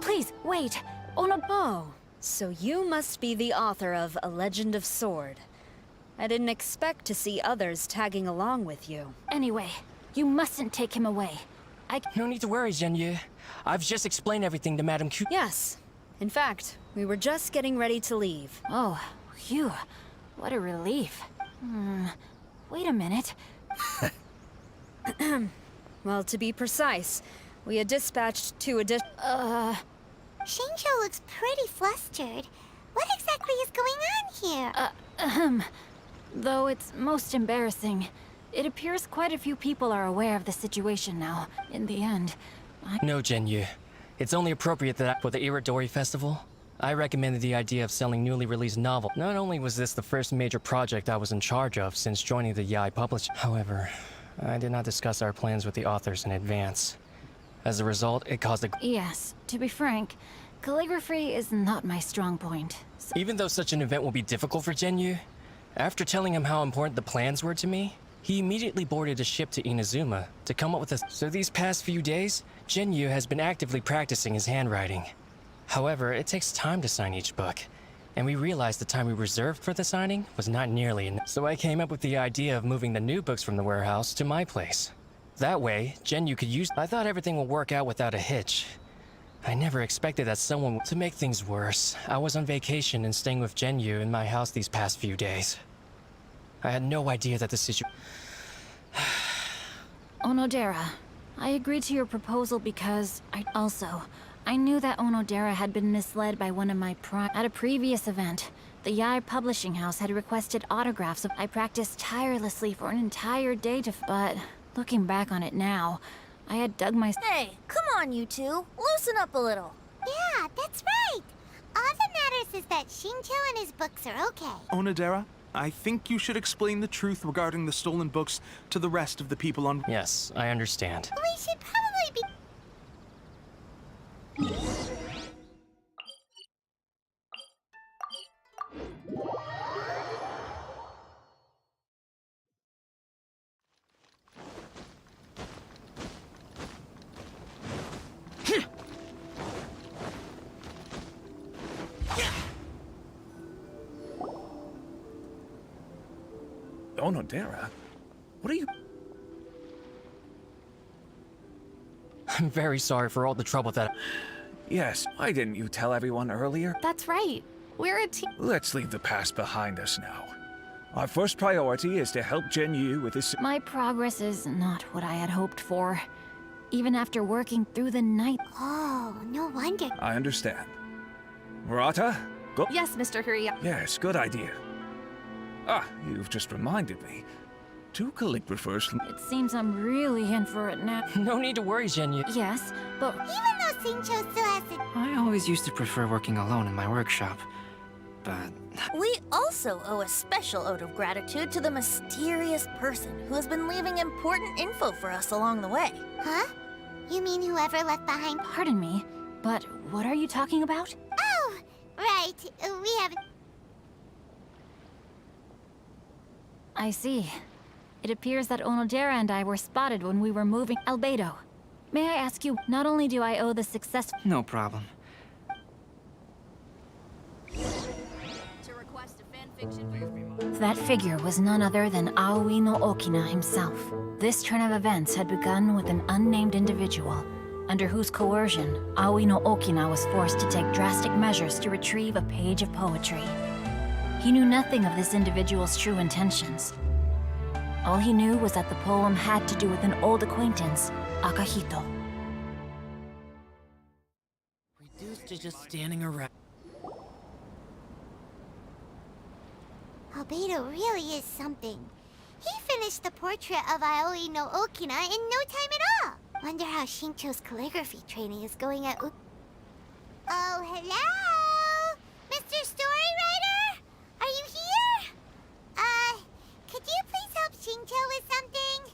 Please, wait. Oh no. Oh, so you must be the author of A Legend of Sword. I didn't expect to see others tagging along with you. Anyway, you mustn't take him away. No need to worry, Zhenyu. I've just explained everything to Madame Q. Yes. In fact, we were just getting ready to leave. Oh, phew. What a relief. Wait a minute. Well, to be precise, we had dispatched 2 Shincho looks pretty flustered. What exactly is going on here? Though it's most embarrassing, it appears quite a few people are aware of the situation now. In the end, No, Zhenyu. It's only appropriate that for the Iridori Festival, I recommended the idea of selling newly released novels. Not only was this the first major project I was in charge of since joining the Yae Publishing, however, I did not discuss our plans with the authors in advance. As a result, it caused a... Yes, to be frank, calligraphy is not my strong point. Even though such an event will be difficult for Zhenyu, after telling him how important the plans were to me, he immediately boarded a ship to Inazuma to come up with a... So these past few days, Zhenyu has been actively practicing his handwriting. However, it takes time to sign each book, and we realized the time we reserved for the signing was not nearly enough. So I came up with the idea of moving the new books from the warehouse to my place. That way, Zhenyu could use... I thought everything would work out without a hitch. I never expected that someone would... To make things worse, I was on vacation and staying with Zhenyu in my house these past few days. I had no idea that the situation... Onodera, I agreed to your proposal because I knew that Onodera had been misled by one of my At a previous event, the Yae Publishing House had requested autographs of... I practiced tirelessly for an entire day but looking back on it now, I had dug my... Hey, come on, you two. Loosen up a little. Yeah, that's right. All that matters is that Shincho and his books are okay. Onodera, I think you should explain the truth regarding the stolen books to the rest of the people on... Yes, I understand. We should probably be... Onodera? What are you... I'm very sorry for all the trouble that... Yes, why didn't you tell everyone earlier? That's right. We're a team. Let's leave the past behind us now. Our first priority is to help Jinyu with his... My progress is not what I had hoped for. Even after working through the night. Oh, no wonder. I understand. Murata, go... Yes, Mr. Hurry. Yes, good idea. Ah, you've just reminded me. Two calligraphers... It seems I'm really in for it now. No need to worry, Jinyu. Yes, but... Even though Xingqiu still has to... I always used to prefer working alone in my workshop, but... We also owe a special ode of gratitude to the mysterious person who has been leaving important info for us along the way. Huh? You mean whoever left behind... Pardon me, but what are you talking about? Oh, right. We have... I see. It appears that Onodera and I were spotted when we were moving Albedo. May I ask you, not only do I owe the success... No problem. That figure was none other than Aoi no Okina himself. This turn of events had begun with an unnamed individual, under whose coercion, Aoi no Okina was forced to take drastic measures to retrieve a page of poetry. He knew nothing of this individual's true intentions. All he knew was that the poem had to do with an old acquaintance, Akahito. Reduced to just standing around. Albedo really is something. He finished the portrait of Aoi no Okina in no time at all. Wonder how Xingqiu's calligraphy training is going at... Oh, hello? Mr. Storywriter? Are you here? Could you please help Xingqiu with something?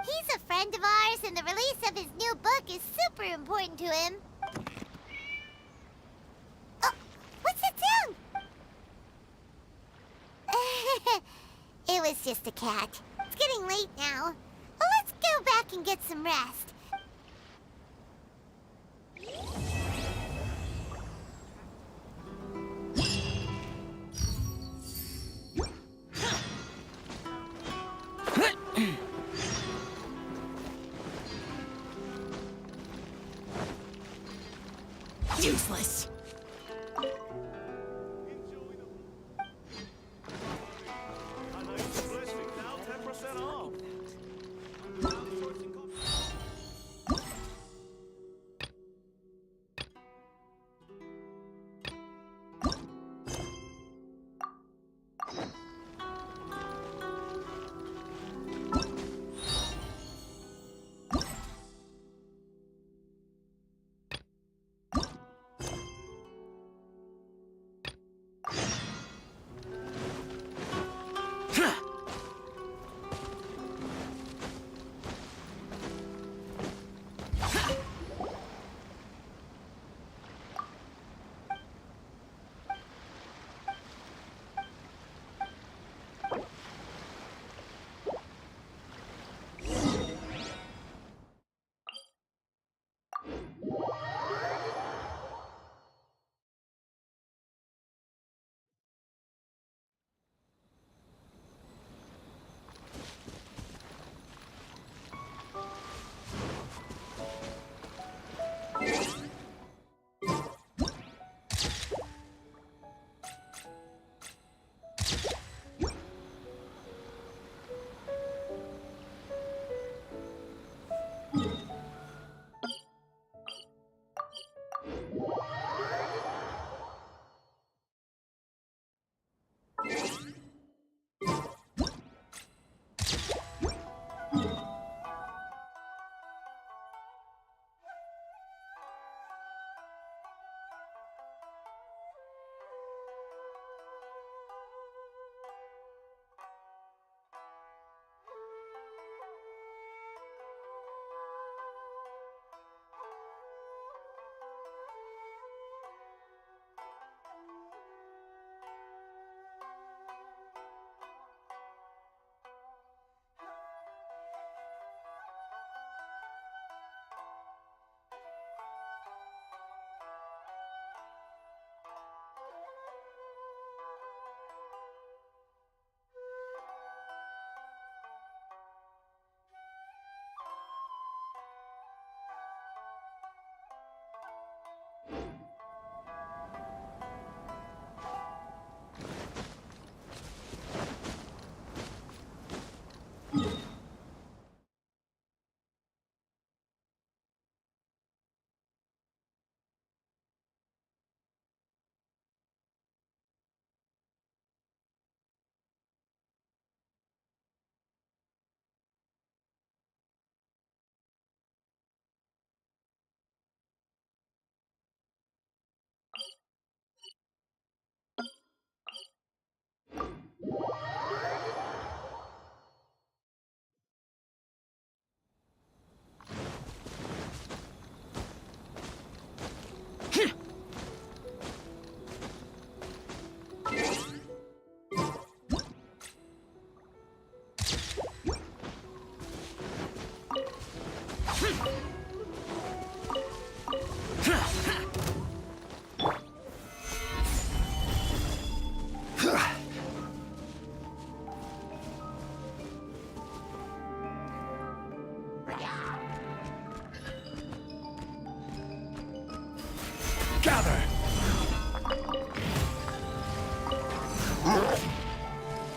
He's a friend of ours, and the release of his new book is super important to him. Oh, what's that sound? It was just a cat. It's getting late now. Well, let's go back and get some rest. Useless.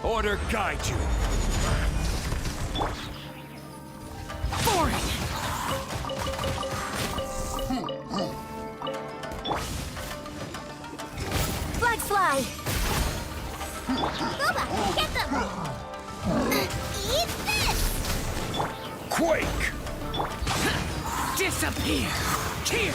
Order guide you. For it! Flags fly! Booba, get them! Eat this! Quake! Disappear! Here!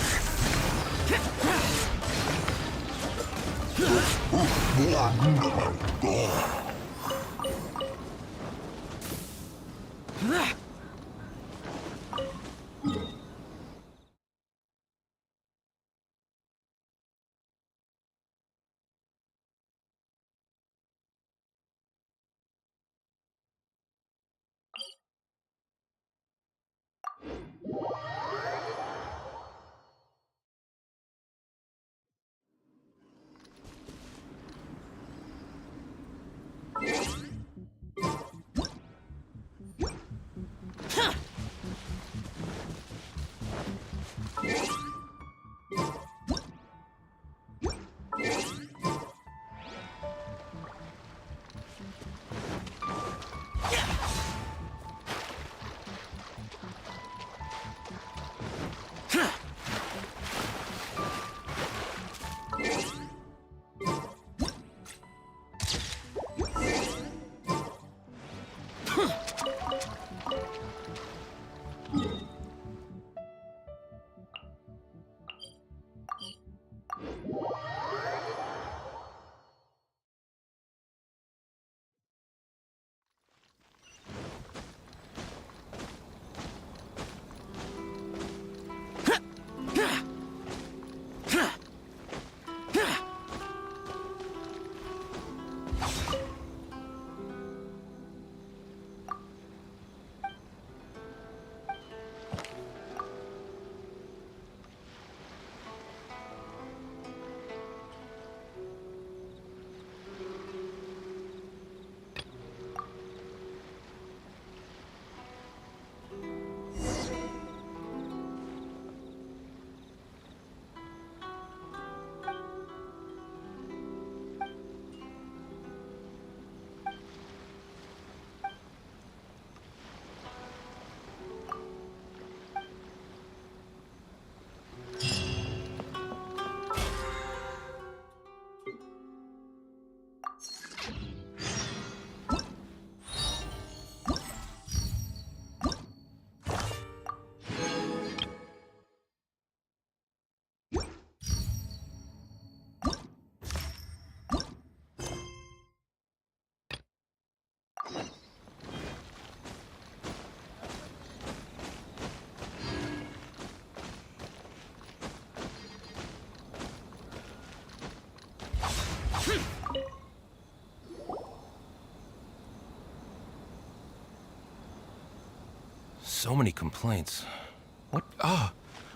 So many complaints. What? Ah,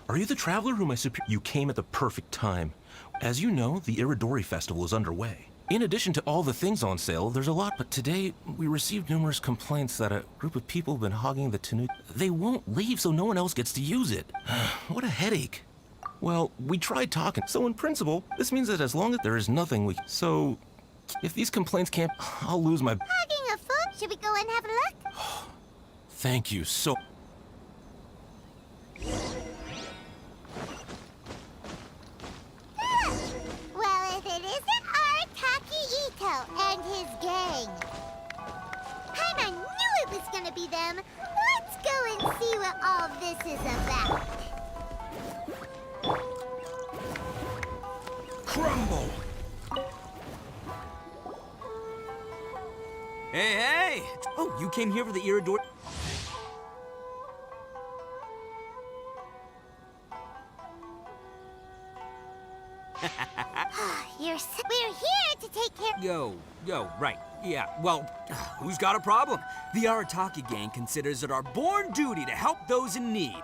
are you the traveler who my superior? You came at the perfect time. As you know, the Iridori Festival is underway. In addition to all the things on sale, there's a lot. But today, we received numerous complaints that a group of people have been hogging the Tanuki. They won't leave, so no one else gets to use it. What a headache. Well, we tried talking. So in principle, this means that as long as there is nothing we... So, if these complaints can't... I'll lose my... Hogging a food? Should we go and have a look? Thank you so... Well, if it isn't Arataki Ito and his gang. I knew it was gonna be them. Let's go and see what all this is about. Crumble! Hey, hey! Oh, you came here for the Iridori... We're here to take care... Yo, right. Yeah, well, who's got a problem? The Arataki gang considers it our born duty to help those in need.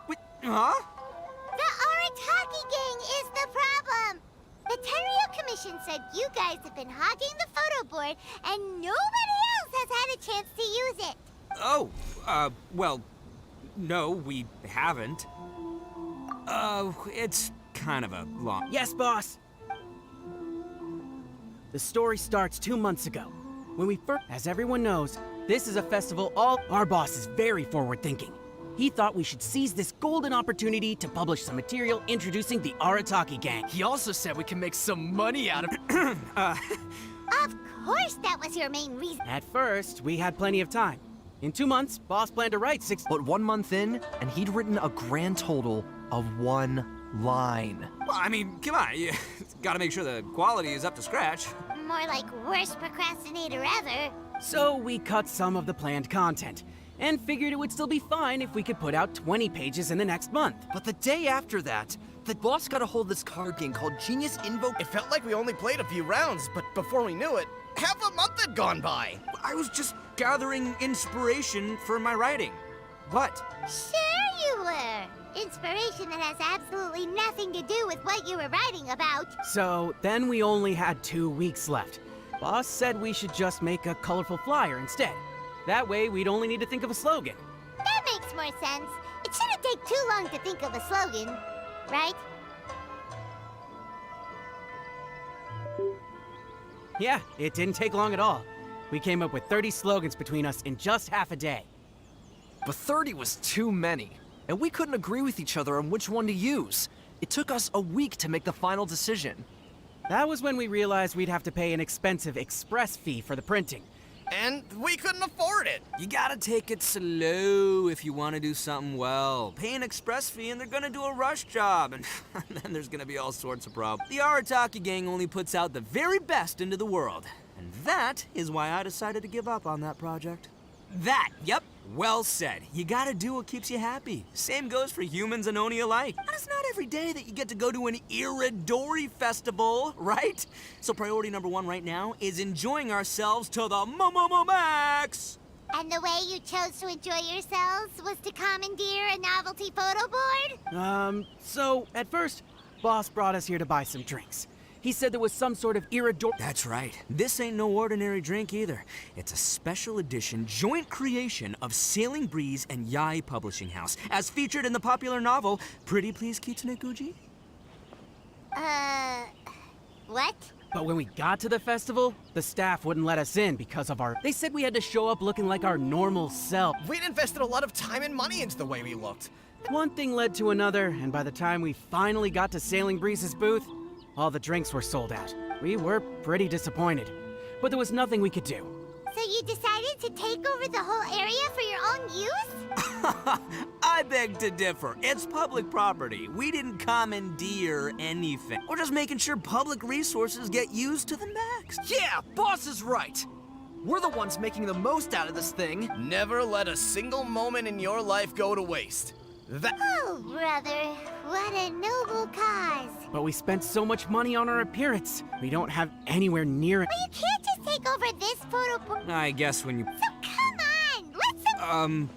Wait, huh? The Arataki gang is the problem! The Tenryo Commission said you guys have been hogging the photo board and nobody else has had a chance to use it. Oh, well, no, we haven't. It's kind of a long... Yes, boss! The story starts 2 months ago. When we first, as everyone knows, this is a festival our boss is very forward-thinking. He thought we should seize this golden opportunity to publish some material introducing the Arataki gang. He also said we can make some money out of it. Of course that was your main reason. At first, we had plenty of time. In 2 months, boss planned to write 6. But 1 month in, and he'd written a grand total of 1 line. Well, I mean, come on, you gotta make sure the quality is up to scratch. More like worst procrastinator ever. So we cut some of the planned content, and figured it would still be fine if we could put out 20 pages in the next month. But the day after that, the boss got a hold of this card game called Genius Invoke. It felt like we only played a few rounds, but before we knew it, half a month had gone by. I was just gathering inspiration for my writing. What? Sure you were. Inspiration that has absolutely nothing to do with what you were writing about. So then we only had 2 weeks left. Boss said we should just make a colorful flyer instead. That way we'd only need to think of a slogan. That makes more sense. It shouldn't take too long to think of a slogan, right? Yeah, it didn't take long at all. We came up with 30 slogans between us in just half a day. But 30 was too many, and we couldn't agree with each other on which one to use. It took us a week to make the final decision. That was when we realized we'd have to pay an expensive express fee for the printing. And we couldn't afford it. You gotta take it slow if you want to do something well. Pay an express fee and they're gonna do a rush job, and then there's gonna be all sorts of problems. The Arataki gang only puts out the very best into the world, and that is why I decided to give up on that project. Yep, well said. You gotta do what keeps you happy. Same goes for humans and Oni alike. And it's not every day that you get to go to an Iridori festival, right? So priority number 1 right now is enjoying ourselves to the max. And the way you chose to enjoy yourselves was to commandeer a novelty photo board? So at first, boss brought us here to buy some drinks. He said there was some sort of Iridori. That's right. This ain't no ordinary drink either. It's a special edition joint creation of Sailing Breeze and Yai Publishing House, as featured in the popular novel Pretty Please Kitsune Guji. What? But when we got to the festival, the staff wouldn't let us in because of our... They said we had to show up looking like our normal self. We'd invested a lot of time and money into the way we looked. One thing led to another, and by the time we finally got to Sailing Breeze's booth, all the drinks were sold out. We were pretty disappointed, but there was nothing we could do. So you decided to take over the whole area for your own use? I beg to differ. It's public property. We didn't commandeer anything. We're just making sure public resources get used to the max. Yeah, boss is right. We're the ones making the most out of this thing. Never let a single moment in your life go to waste. Oh, brother, what a noble cause. But we spent so much money on our appearance. We don't have anywhere near it. Well, you can't just take over this photo board. I guess when you... So come on, let's...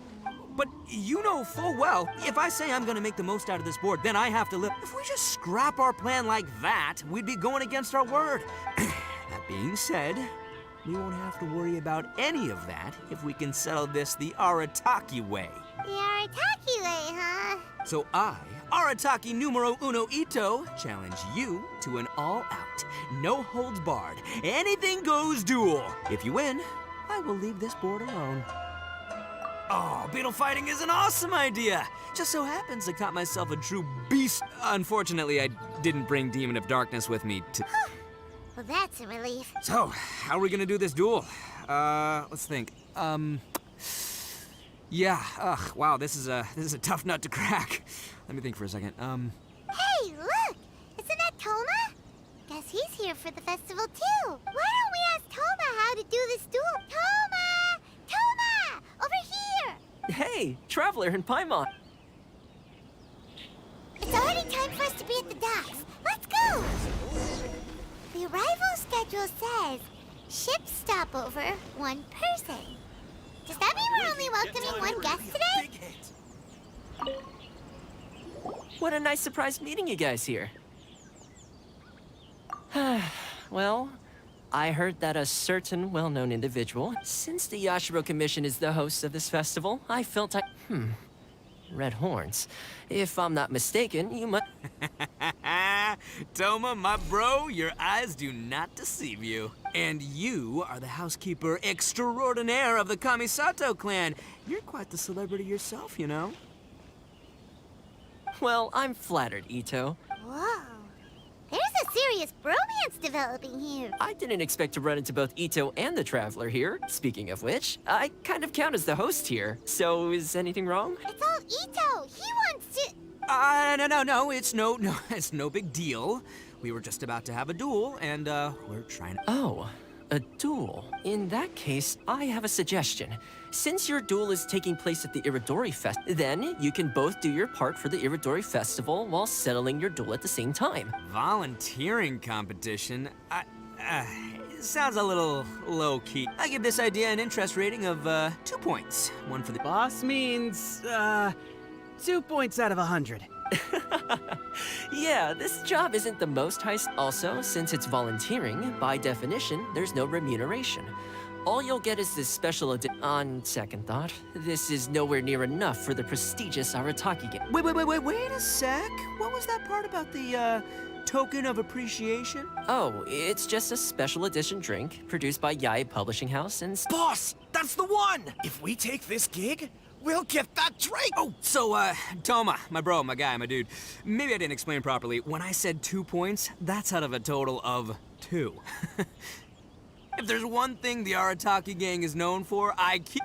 But you know full well, if I say I'm gonna make the most out of this board, then I have to live. If we just scrap our plan like that, we'd be going against our word. That being said, we won't have to worry about any of that if we can settle this the Arataki way. The Arataki way, huh? So I, Arataki numero uno Ito, challenge you to an all-out, no-holds-barred, anything-goes duel. If you win, I will leave this board alone. Oh, beetle fighting is an awesome idea! Just so happens I caught myself a true beast. Unfortunately, I didn't bring Demon of Darkness with me to... Well, that's a relief. So, how are we gonna do this duel? Let's think. Yeah, wow, this is a tough nut to crack. Let me think for a second. Hey, look! Isn't that Toma? Guess he's here for the festival too. Why don't we ask Toma how to do this duel? Toma! Toma! Over here! Hey, Traveler and Paimon. It's already time for us to be at the docks. Let's go! The arrival schedule says ship stopover 1 person. Does that mean we're only welcoming 1 guest today? What a nice surprise meeting you guys here. Well, I heard that a certain well-known individual, since the Yashiro Commission is the host of this festival, I felt red horns. If I'm not mistaken, you must... Toma, my bro, your eyes do not deceive you. And you are the housekeeper extraordinaire of the Kamisato clan. You're quite the celebrity yourself, you know. Well, I'm flattered, Ito. Whoa. There's a serious bromance developing here. I didn't expect to run into both Ito and the Traveler here. Speaking of which, I kind of count as the host here. So is anything wrong? It's all Ito. He wants to... No, it's no big deal. We were just about to have a duel, and, we're trying to... Oh, a duel. In that case, I have a suggestion. Since your duel is taking place at the Iridori Fest, then you can both do your part for the Iridori Festival while settling your duel at the same time. Volunteering competition? It sounds a little low-key. I give this idea an interest rating of, 2 points. One for the... Boss means, 2 points out of 100. Yeah, this job isn't the most high... Also, since it's volunteering, by definition, there's no remuneration. All you'll get is this special On second thought, this is nowhere near enough for the prestigious Arataki game. Wait a sec. What was that part about the, token of appreciation? Oh, it's just a special edition drink produced by Yae Publishing House and... Boss, that's the one! If we take this gig, we'll get that drink! Oh, so, Toma, my bro, my guy, my dude. Maybe I didn't explain properly. When I said 2 points, that's out of a total of 2. If there's one thing the Arataki gang is known for,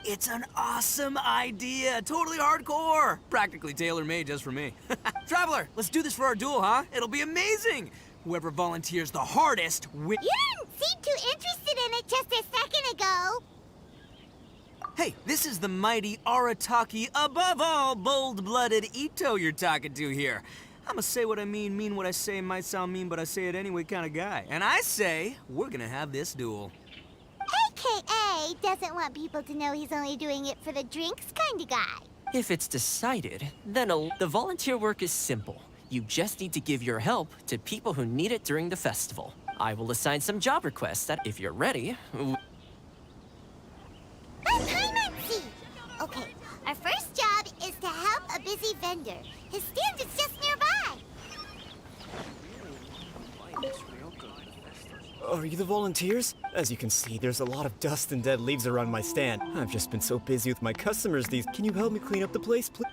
it's an awesome idea. Totally hardcore. Practically tailor-made just for me. Traveler, let's do this for our duel, huh? It'll be amazing. Whoever volunteers the hardest wins. You didn't seem too interested in it just a second ago. Hey, this is the mighty Arataki, above all bold-blooded Ito you're talking to here. I'm a say what I mean what I say, might sound mean, but I say it anyway kind of guy. And I say, we're gonna have this duel. AKA doesn't want people to know he's only doing it for the drinks kind of guy. If it's decided, then the volunteer work is simple. You just need to give your help to people who need it during the festival. I will assign some job requests that, if you're ready... Okay, our first job is to help a busy vendor. His stand is just nearby. Are you the volunteers? As you can see, there's a lot of dust and dead leaves around my stand. I've just been so busy with my customers these... Can you help me clean up the place, please?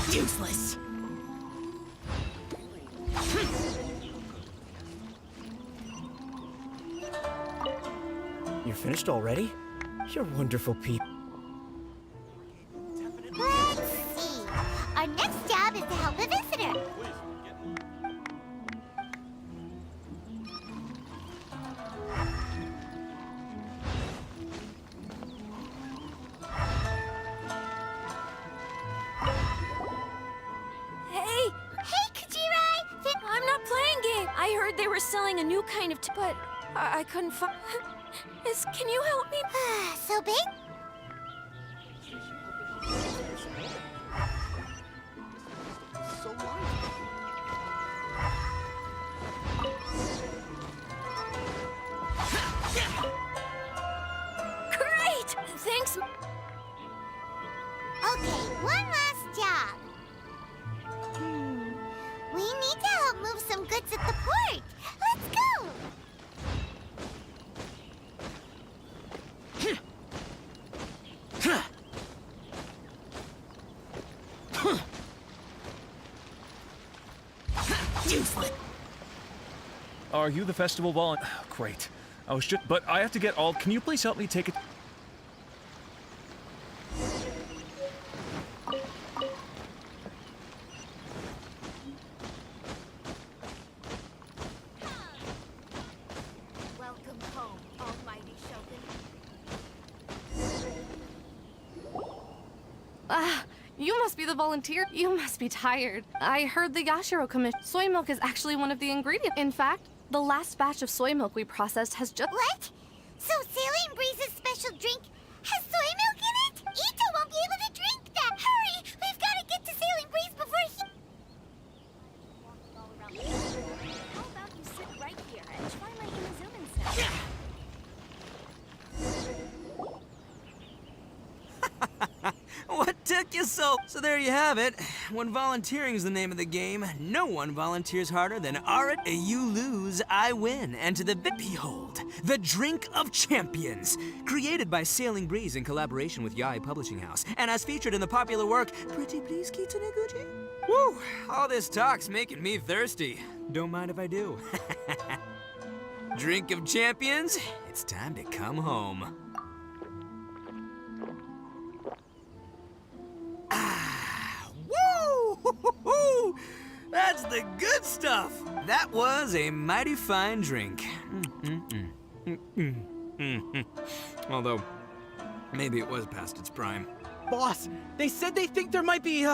Useless! You're finished already? You're wonderful people. Let's see. Our next job is to help a visitor. Hey, Kajirai! I'm not playing game. I heard they were selling a new kind of but I couldn't find... Can you help me? So big? Great! Thanks. Okay, one last job. We need to help move some goods at the port. Let's go! Useless! Are you the festival volunteer? Great. I was just... But I have to get all... Can you please help me take it? Welcome home, almighty Shogun. You must be the volunteer. You must be tired. I heard the Yashiro Commission. Soy milk is actually one of the ingredients. In fact, the last batch of soy milk we processed has just... What? So Saline Breeze's special drink has soy milk in it? Ito won't be able to drink that! Hurry! We've got to get to Saline Breeze before he... How about you sit right here and try my took you so... So there you have it. When volunteering is the name of the game, no one volunteers harder than Arat. You lose, I win. And to the... Behold, the Drink of Champions. Created by Sailing Breeze in collaboration with Yaoi Publishing House. And as featured in the popular work, Pretty Please Kitsune Guji. Woo! All this talk's making me thirsty. Don't mind if I do. Drink of Champions, it's time to come home. Woo! That's the good stuff. That was a mighty fine drink. Although, maybe it was past its prime. Boss, they said they think there might be,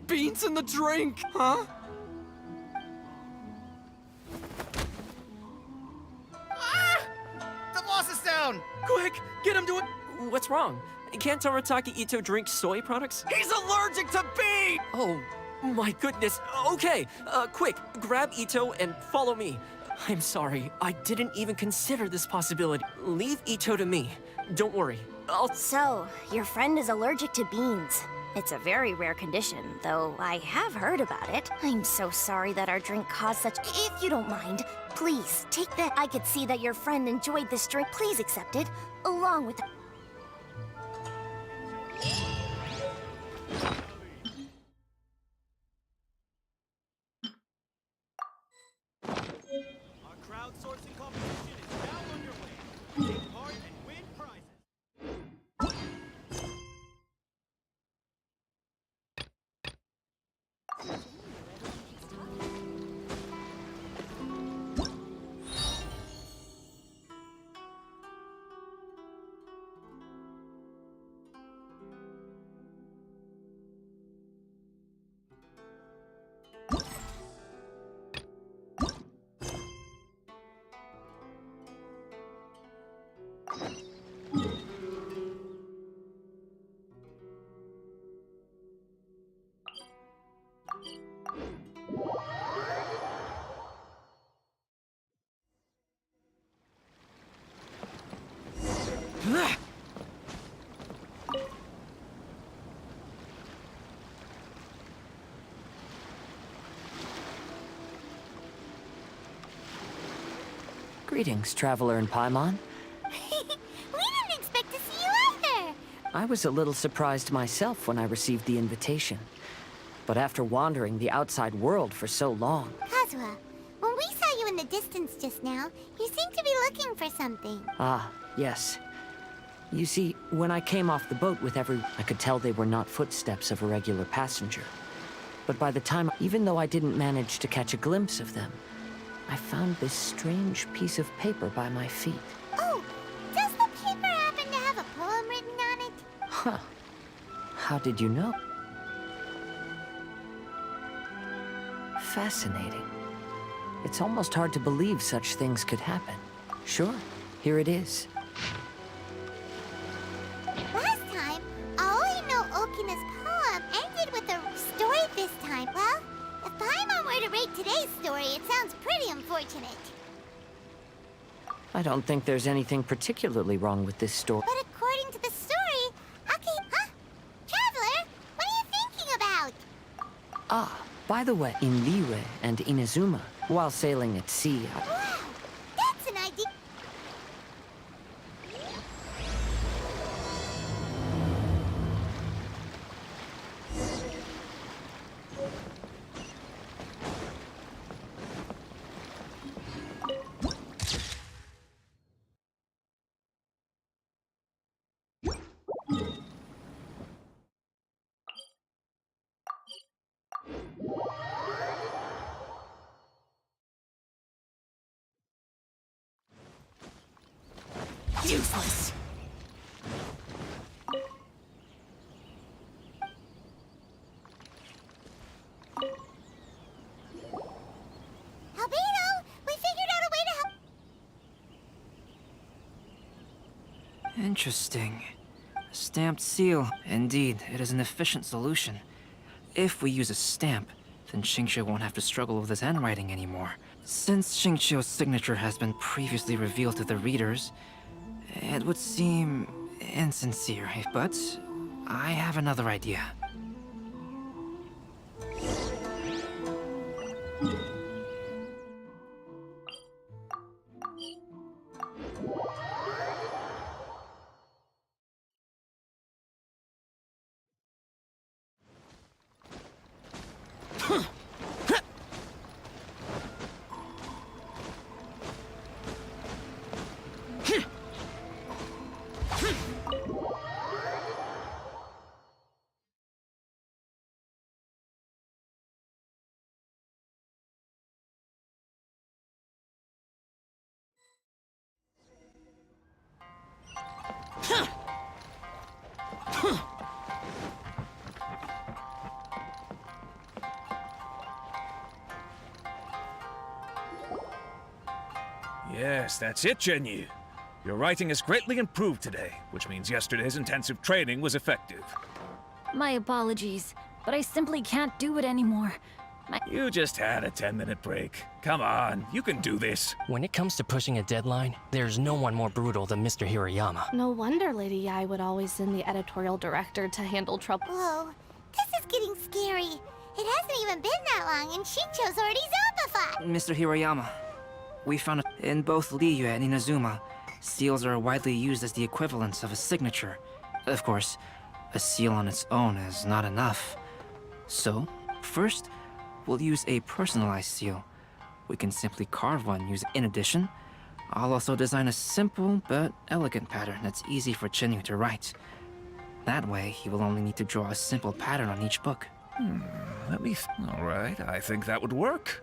beans in the drink, huh? The boss is down! Quick, get him to it! What's wrong? Can't Arataki Ito drink soy products? He's allergic to bean! Oh, my goodness. Okay, quick, grab Ito and follow me. I'm sorry, I didn't even consider this possibility. Leave Ito to me. Don't worry, I'll... So, your friend is allergic to beans. It's a very rare condition, though I have heard about it. I'm so sorry that our drink caused such... If you don't mind, please, take that. I could see that your friend enjoyed this drink. Please accept it, along with the... Our crowdsourcing competition is now underway. Take part and win prizes. Greetings, traveler in Paimon. We didn't expect to see you either! I was a little surprised myself when I received the invitation. But after wandering the outside world for so long... Kazuha, when we saw you in the distance just now, you seemed to be looking for something. Ah, yes. You see, when I came off the boat with I could tell they were not footsteps of a regular passenger. But by the time, even though I didn't manage to catch a glimpse of them, I found this strange piece of paper by my feet. Oh, does the paper happen to have a poem written on it? Huh. How did you know? Fascinating. It's almost hard to believe such things could happen. Sure, here it is. Last time, Aoi no Okina's poem ended with a story this time. Well, if Paimon were to rate today's story, it sounds pretty unfortunate. I don't think there's anything particularly wrong with this story. But according to the story, huh? Traveler, what are you thinking about? Ah, by the way, in Liyue and Inazuma, while sailing at sea, Wow, that's an idea. Useless! Albino, we figured out a way to help. Interesting. A stamped seal. Indeed, it is an efficient solution. If we use a stamp, then Xingqiu won't have to struggle with his handwriting anymore. Since Xingqiu's signature has been previously revealed to the readers, it would seem insincere, but I have another idea. Yes, that's it, Genyu. Your writing has greatly improved today, which means yesterday's intensive training was effective. My apologies, but I simply can't do it anymore. You just had a 10-minute break. Come on, you can do this. When it comes to pushing a deadline, there's no one more brutal than Mr. Hirayama. No wonder Lady Yai would always send the editorial director to handle trouble. Whoa, this is getting scary. It hasn't even been that long and Shincho's already zombified. Mr. Hirayama, we found in both Liyue and Inazuma, seals are widely used as the equivalents of a signature. Of course, a seal on its own is not enough. So, first, we'll use a personalized seal. We can simply carve one using. In addition, I'll also design a simple but elegant pattern that's easy for Chenyu to write. That way, he will only need to draw a simple pattern on each book. All right, I think that would work.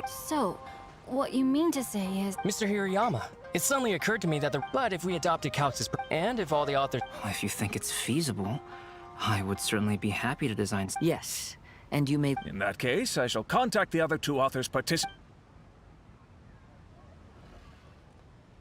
So, what you mean to say is... Mr. Hirayama, it suddenly occurred to me that But if we adopted Calx's... And if all the authors... If you think it's feasible, I would certainly be happy to design... Yes, and you may... In that case, I shall contact the other two authors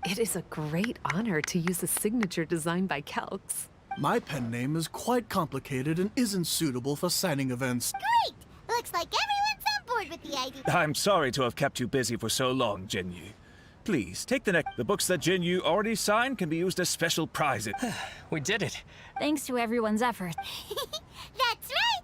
It is a great honor to use a signature designed by Calx. My pen name is quite complicated and isn't suitable for signing events. Great! Looks like everyone's on board with the idea. I'm sorry to have kept you busy for so long, Genyu. Please, take the next. The books that Genyu already signed can be used as special prizes. We did it. Thanks to everyone's effort. That's right!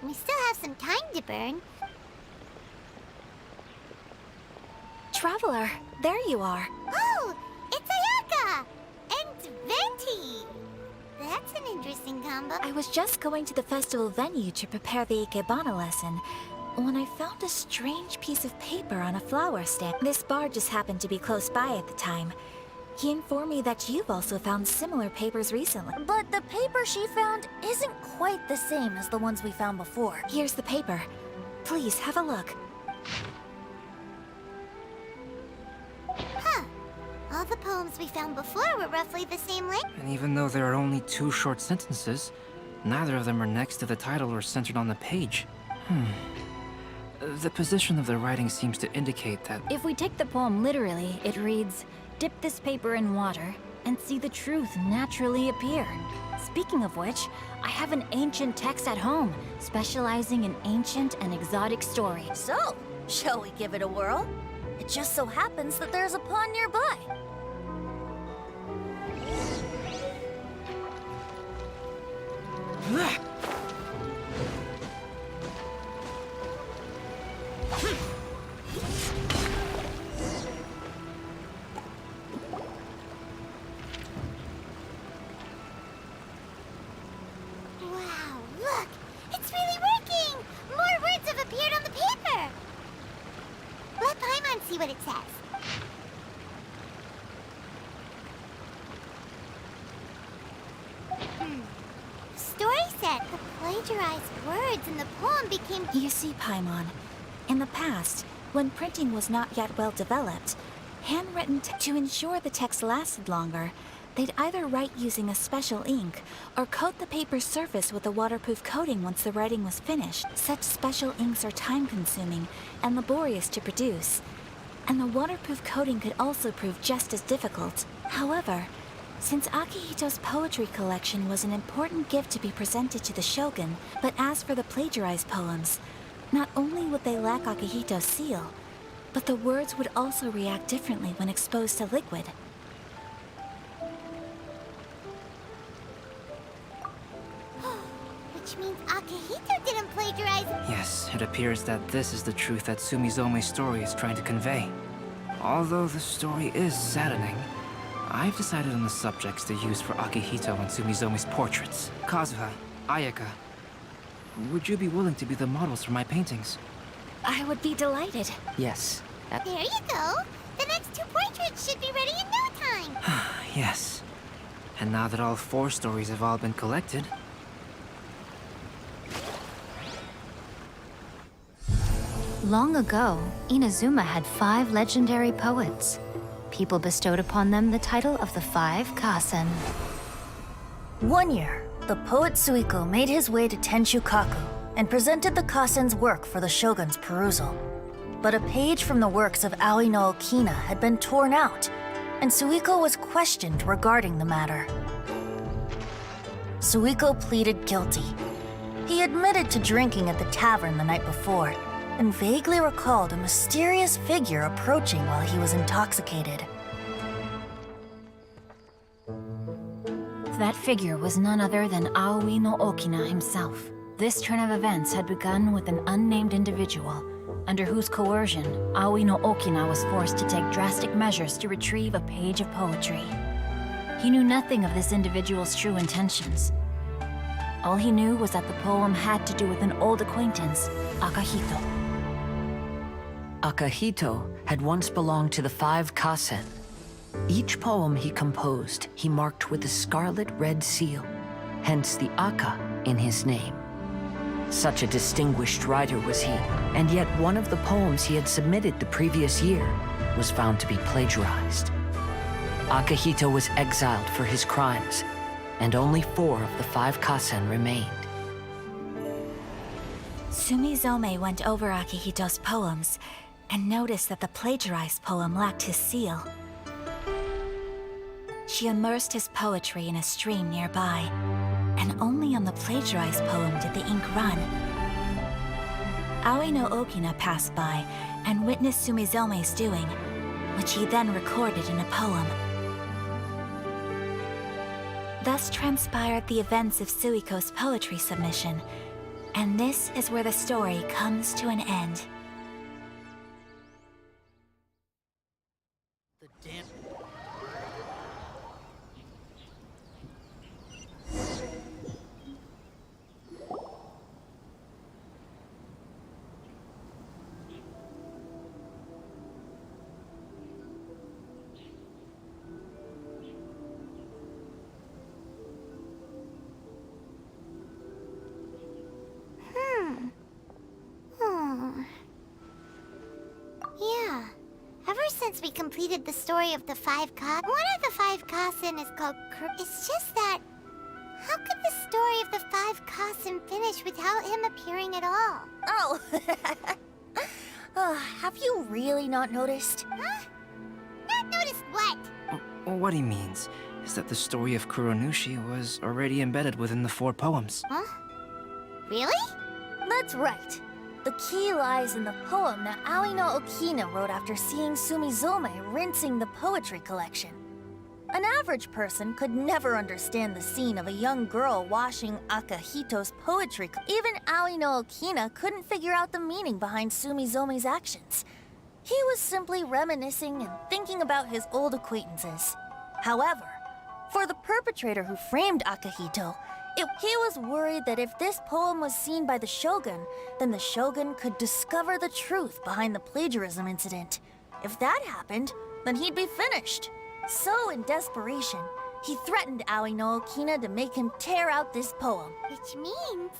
We still have some time to burn. Traveler, there you are. Oh, it's Ayaka! And Venti! That's an interesting combo. I was just going to the festival venue to prepare the Ikebana lesson when I found a strange piece of paper on a flower stand. This bard just happened to be close by at the time. He informed me that you've also found similar papers recently. But the paper she found isn't quite the same as the ones we found before. Here's the paper. Please, have a look. Huh. All the poems we found before were roughly the same length. And even though there are only 2 short sentences, neither of them are next to the title or centered on the page. The position of the writing seems to indicate that... If we take the poem literally, it reads, "Dip this paper in water and see the truth naturally appear." Speaking of which, I have an ancient text at home, specializing in ancient and exotic stories. So, shall we give it a whirl? It just so happens that there's a pond nearby. Wow, look! It's really working! More words have appeared on the paper! Let Paimon see what it says. The story said the plagiarized words in the poem became... You see, Paimon, in the past, when printing was not yet well developed, handwritten to ensure the text lasted longer, They'd either write using a special ink, or coat the paper's surface with a waterproof coating once the writing was finished. Such special inks are time-consuming and laborious to produce, and the waterproof coating could also prove just as difficult. However, since Akihito's poetry collection was an important gift to be presented to the shogun, but as for the plagiarized poems, not only would they lack Akihito's seal, but the words would also react differently when exposed to liquid. Which means Akihito didn't plagiarize. Yes, it appears that this is the truth that Sumizome's story is trying to convey. Although the story is saddening, I've decided on the subjects to use for Akihito and Sumizome's portraits. Kazuha, Ayaka, would you be willing to be the models for my paintings? I would be delighted. Yes. There you go. The next 2 portraits should be ready in no time. Yes. And now that all 4 stories have all been collected... Long ago, Inazuma had 5 legendary poets. People bestowed upon them the title of the 5 Kasen. One year, the poet Suiko made his way to Tenshukaku and presented the Kasen's work for the shogun's perusal. But a page from the works of Aoi no Okina had been torn out, and Suiko was questioned regarding the matter. Suiko pleaded guilty. He admitted to drinking at the tavern the night before, and vaguely recalled a mysterious figure approaching while he was intoxicated. That figure was none other than Aoi no Okina himself. This turn of events had begun with an unnamed individual, under whose coercion, Aoi no Okina was forced to take drastic measures to retrieve a page of poetry. He knew nothing of this individual's true intentions. All he knew was that the poem had to do with an old acquaintance, Akihito. Akihito had once belonged to the 5 Kasen. Each poem he composed, he marked with a scarlet red seal, hence the Aka in his name. Such a distinguished writer was he, and yet one of the poems he had submitted the previous year was found to be plagiarized. Akihito was exiled for his crimes, and only 4 of the 5 Kasen remained. Sumizome went over Akihito's poems and noticed that the plagiarized poem lacked his seal. She immersed his poetry in a stream nearby, and only on the plagiarized poem did the ink run. Aoi no Okina passed by and witnessed Sumizome's doing, which he then recorded in a poem. Thus transpired the events of Suiko's poetry submission, and this is where the story comes to an end. Yeah. Ever since we completed the story of the 5 Kasen, one of the 5 Kasen is called It's just that... How could the story of the 5 Kasen finish without him appearing at all? Oh! Have you really not noticed? Huh? Not noticed what? What he means is that the story of Kuronushi was already embedded within the 4 poems. Huh? Really? That's right. The key lies in the poem that Aoi no Okina wrote after seeing Sumizome rinsing the poetry collection. An average person could never understand the scene of a young girl washing Akihito's poetry. Even Aoi no Okina couldn't figure out the meaning behind Sumizome's actions. He was simply reminiscing and thinking about his old acquaintances. However, for the perpetrator who framed Akihito, he was worried that if this poem was seen by the Shogun, then the Shogun could discover the truth behind the plagiarism incident. If that happened, then he'd be finished. So, in desperation, he threatened Aoi no Okina to make him tear out this poem. Which means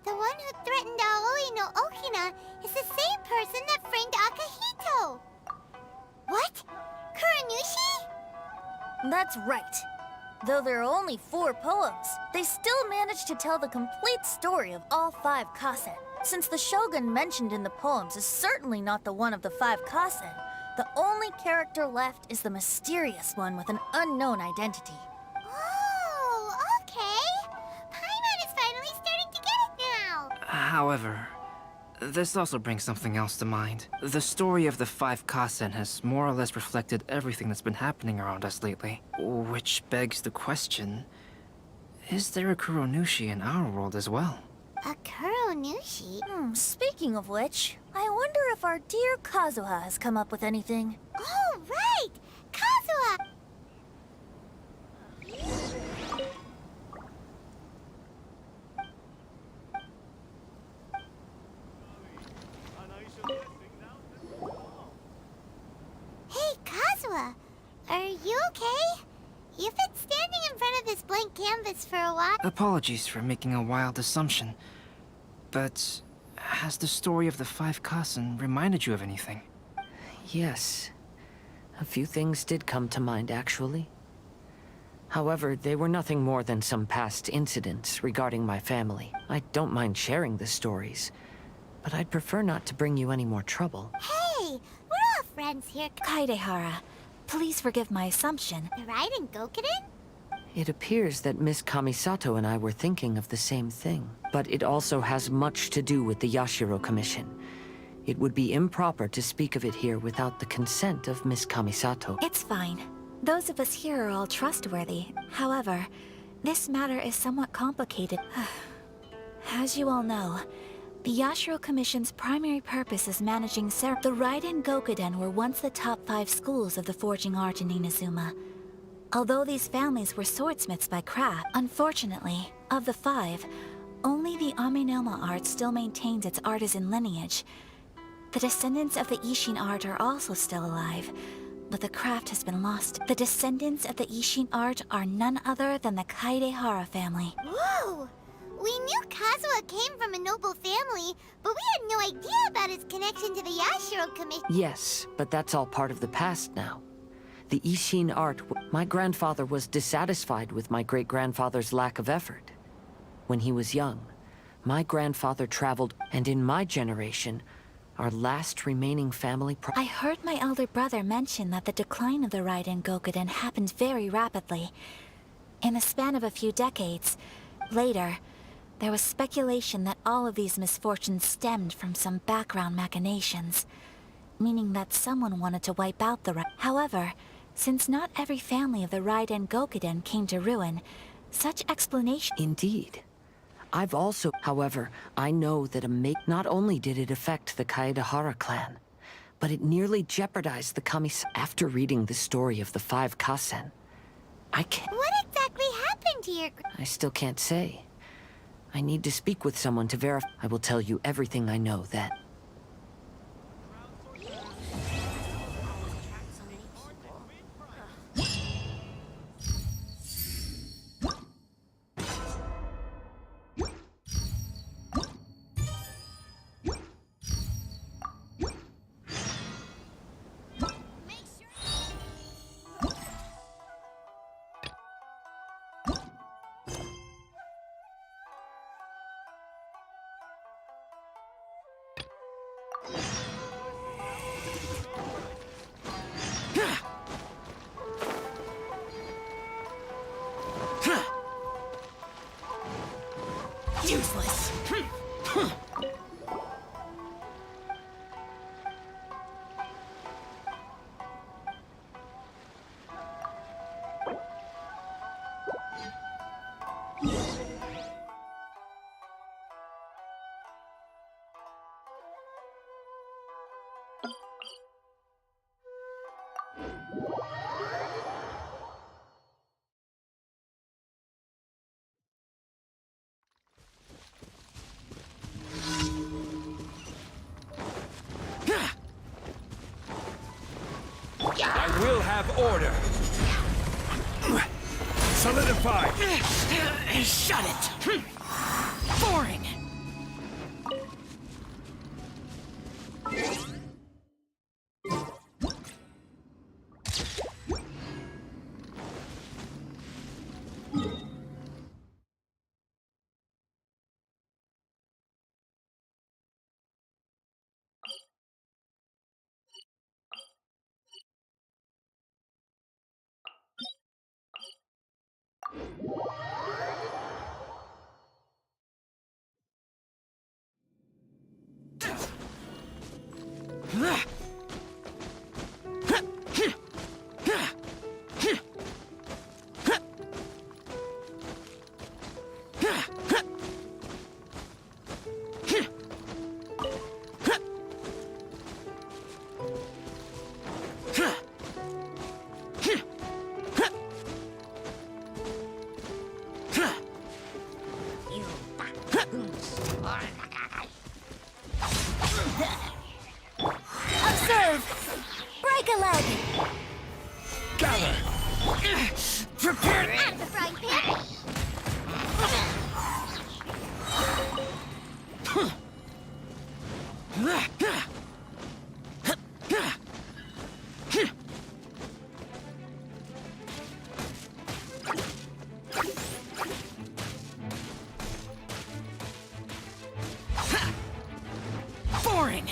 the one who threatened Aoi no Okina is the same person that framed Akihito. What? Kuronushi? That's right. Though there are only 4 poems, they still managed to tell the complete story of all 5 kasen. Since the shogun mentioned in the poems is certainly not the one of the 5 kasen, the only character left is the mysterious one with an unknown identity. Oh, okay. Paimon is finally starting to get it now. However, this also brings something else to mind. The story of the 5 kasen has more or less reflected everything that's been happening around us lately. Which begs the question, is there a Kuronushi in our world as well? A Kuronushi? Speaking of which, I wonder if our dear Kazuha has come up with anything. Oh, right! Kazuha! Hey, Kazuha! Are you okay? You've been standing in front of this blank canvas for a while. Apologies for making a wild assumption, but has the story of the 5 kasen reminded you of anything? Yes. A few things did come to mind, actually. However, they were nothing more than some past incidents regarding my family. I don't mind sharing the stories, but I'd prefer not to bring you any more trouble. Hey! We're all friends here. Kaidehara, please forgive my assumption. The Raiden Gokuden? It appears that Miss Kamisato and I were thinking of the same thing, but it also has much to do with the Yashiro Commission. It would be improper to speak of it here without the consent of Miss Kamisato. It's fine. Those of us here are all trustworthy. However, this matter is somewhat complicated. As you all know, the Yashiro Commission's primary purpose is managing The Raiden Gokuden were once the top 5 schools of the forging art in Inazuma. Although these families were swordsmiths by craft, unfortunately, of the 5, only the Amenoma art still maintains its artisan lineage. The descendants of the Ishin art are also still alive, but the craft has been lost. The descendants of the Ishin art are none other than the Kaidehara family. Whoa! We knew Kazuha came from a noble family, but we had no idea about his connection to the Yashiro Commission. Yes, but that's all part of the past now. The Ishin art... My grandfather was dissatisfied with my great-grandfather's lack of effort. When he was young, my grandfather traveled, and in my generation, our last remaining family... I heard my elder brother mention that the decline of the Raiden Gokuden happened very rapidly. In the span of a few decades. Later, there was speculation that all of these misfortunes stemmed from some background machinations, meaning that someone wanted to wipe out the However, since not every family of the Raiden Gokuden came to ruin, such explanation... Indeed. I've also... However, I know that not only did it affect the Kaedehara clan, but it nearly jeopardized the Kamis... After reading the story of the 5 kasen, I can't... What exactly happened to your... I still can't say. I need to speak with someone to verify. I will tell you everything I know then. Useless. I will have order. Solidify. Shut it. Boring. Observe! Break a leg! Gather! Prepare the frying pan! Boring!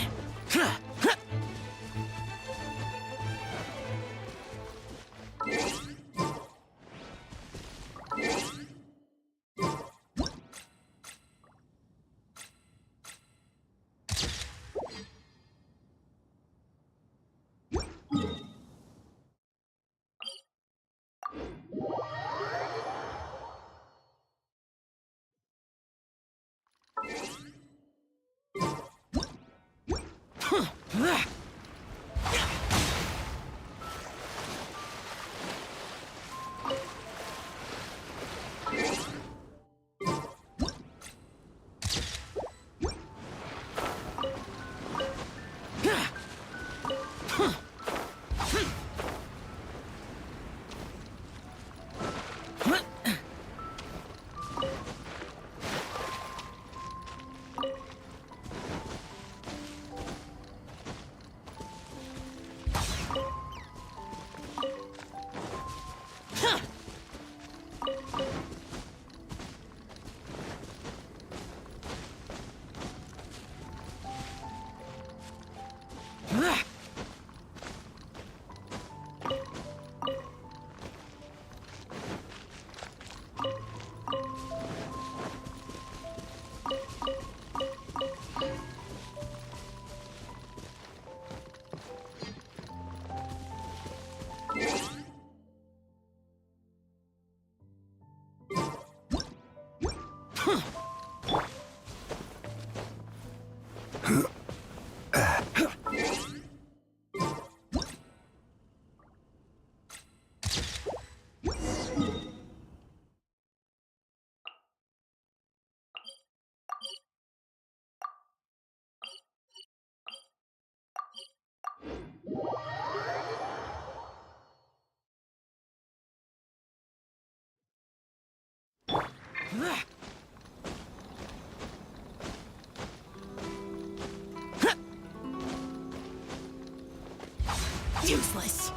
Useless!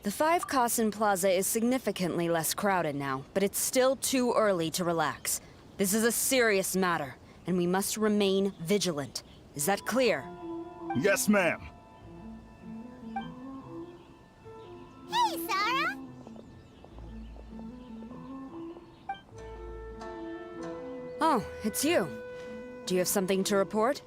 The 5 Kasen Plaza is significantly less crowded now, but it's still too early to relax. This is a serious matter, and we must remain vigilant. Is that clear? Yes, ma'am. Hey, Sarah! Oh, it's you. Do you have something to report?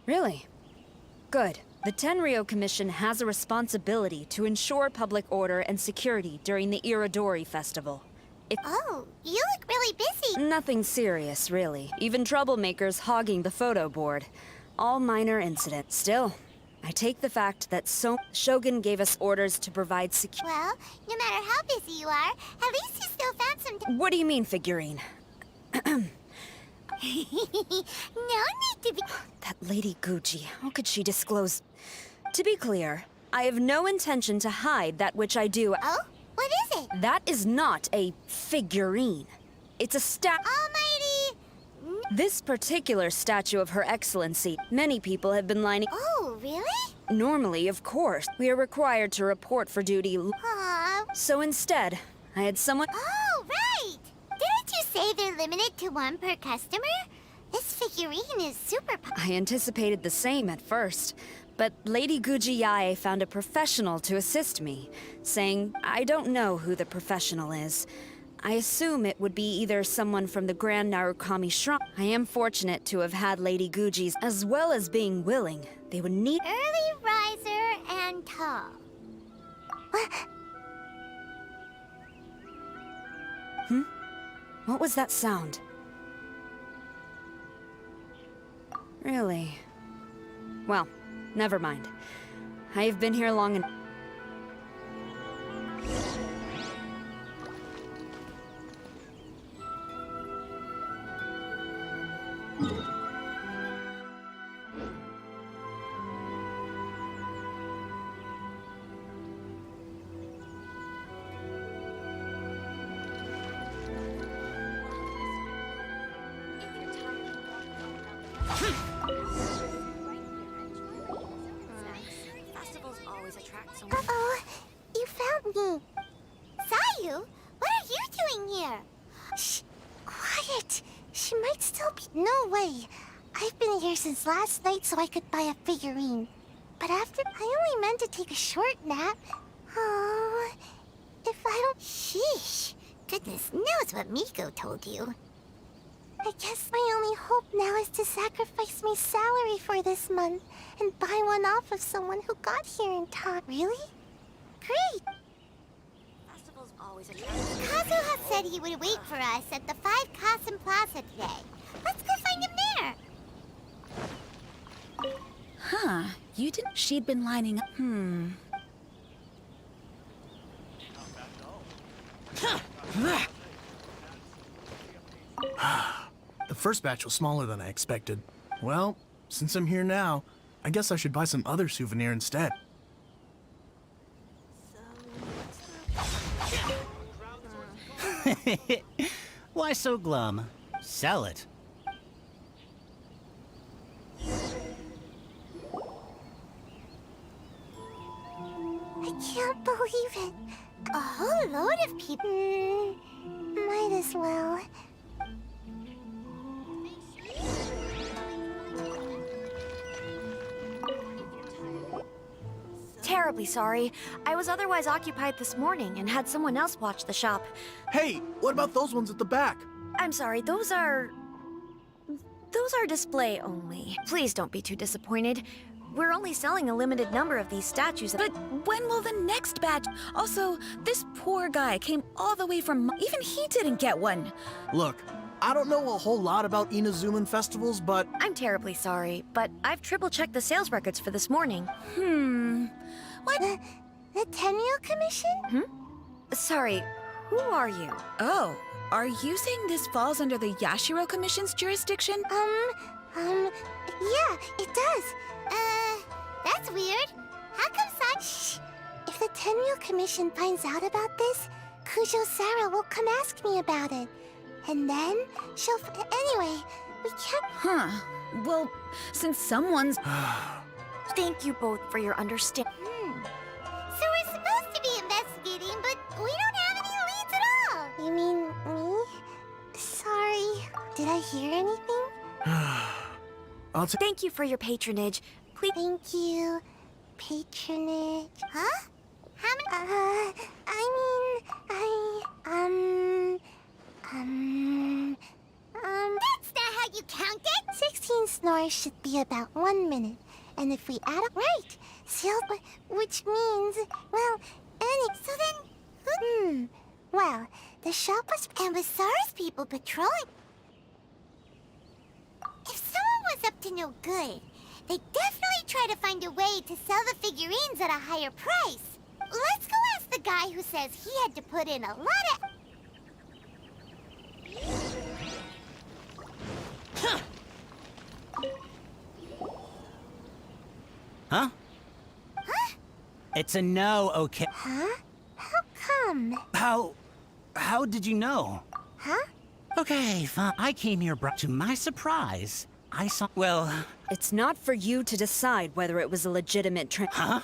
Really? Good. The Tenryou Commission has a responsibility to ensure public order and security during the Irodori Festival. Oh, you look really busy. Nothing serious, really. Even troublemakers hogging the photo board. All minor incidents. Still, I take the fact that Shogun gave us orders to provide security. Well, no matter how busy you are, at least you still found some time. What do you mean, figurine? No need to be. That Lady Gucci, how could she disclose? To be clear, I have no intention to hide that which I do. Oh? What is it? That is not a figurine. It's a Almighty! This particular statue of Her Excellency, many people have been lining. Oh, really? Normally, of course, we are required to report for duty. So instead, I had someone. Oh, right! Didn't you say they're limited to one per customer? This figurine is super. I anticipated the same at first, but Lady Guji Yae found a professional to assist me, saying, I don't know who the professional is. I assume it would be either someone from the Grand Narukami Shrine. I am fortunate to have had Lady Guji's, as well as being willing. They would need. Early riser and tall. What was that sound? Really? Well, never mind. I have been here long enough. Uh-oh, you found me. Sayu, what are you doing here? Shh, quiet. She might still be. No way. I've been here since last night so I could buy a figurine. But after, I only meant to take a short nap. Oh, if I don't. Sheesh. Goodness knows what Miko told you. I guess my only hope now is to sacrifice my salary for this month and buy one off of someone who got here in time. Really? Great! Festival's always a Kazuha said he would wait for us at the 5 Kasen Plaza today. Let's go find him there! Huh. You didn't. She'd been lining up. The first batch was smaller than I expected. Well, since I'm here now, I guess I should buy some other souvenir instead. Why so glum? Sell it. I can't believe it. A whole load of people. Might as well. Terribly sorry. I was otherwise occupied this morning and had someone else watch the shop. Hey, what about those ones at the back? I'm sorry, those are display only. Please don't be too disappointed. We're only selling a limited number of these statues. But when will the next batch? Also, this poor guy came all the way from. Even he didn't get one. Look, I don't know a whole lot about Inazuman festivals, but I'm terribly sorry, but I've triple-checked the sales records for this morning. What? The Tenryou Commission? Sorry, who are you? Oh, are you saying this falls under the Yashiro Commission's jurisdiction? Yeah, it does. That's weird. How come Shh. If the Tenryou Commission finds out about this, Kujo Sara will come ask me about it. And then she'll. Anyway, we can't. Well, since someone's. Thank you both for your understanding. So we're supposed to be investigating, but we don't have any leads at all. You mean me? Sorry. Did I hear anything? Thank you for your patronage. Please. Thank you. Patronage. Huh? How many? That's not how you count it. 16 snore should be about 1 minute. And if we add up... Right! Sealed, which means... Well, so then... Well, the shop was... And with SARS people patrolling... If someone was up to no good, they'd definitely try to find a way to sell the figurines at a higher price. Let's go ask the guy who says he had to put in a lot of... Huh? Huh? It's a no, okay? Huh? How come? How did you know? Huh? Okay, fine. I came here, to my surprise, I saw... Well... It's not for you to decide whether it was a legitimate Huh?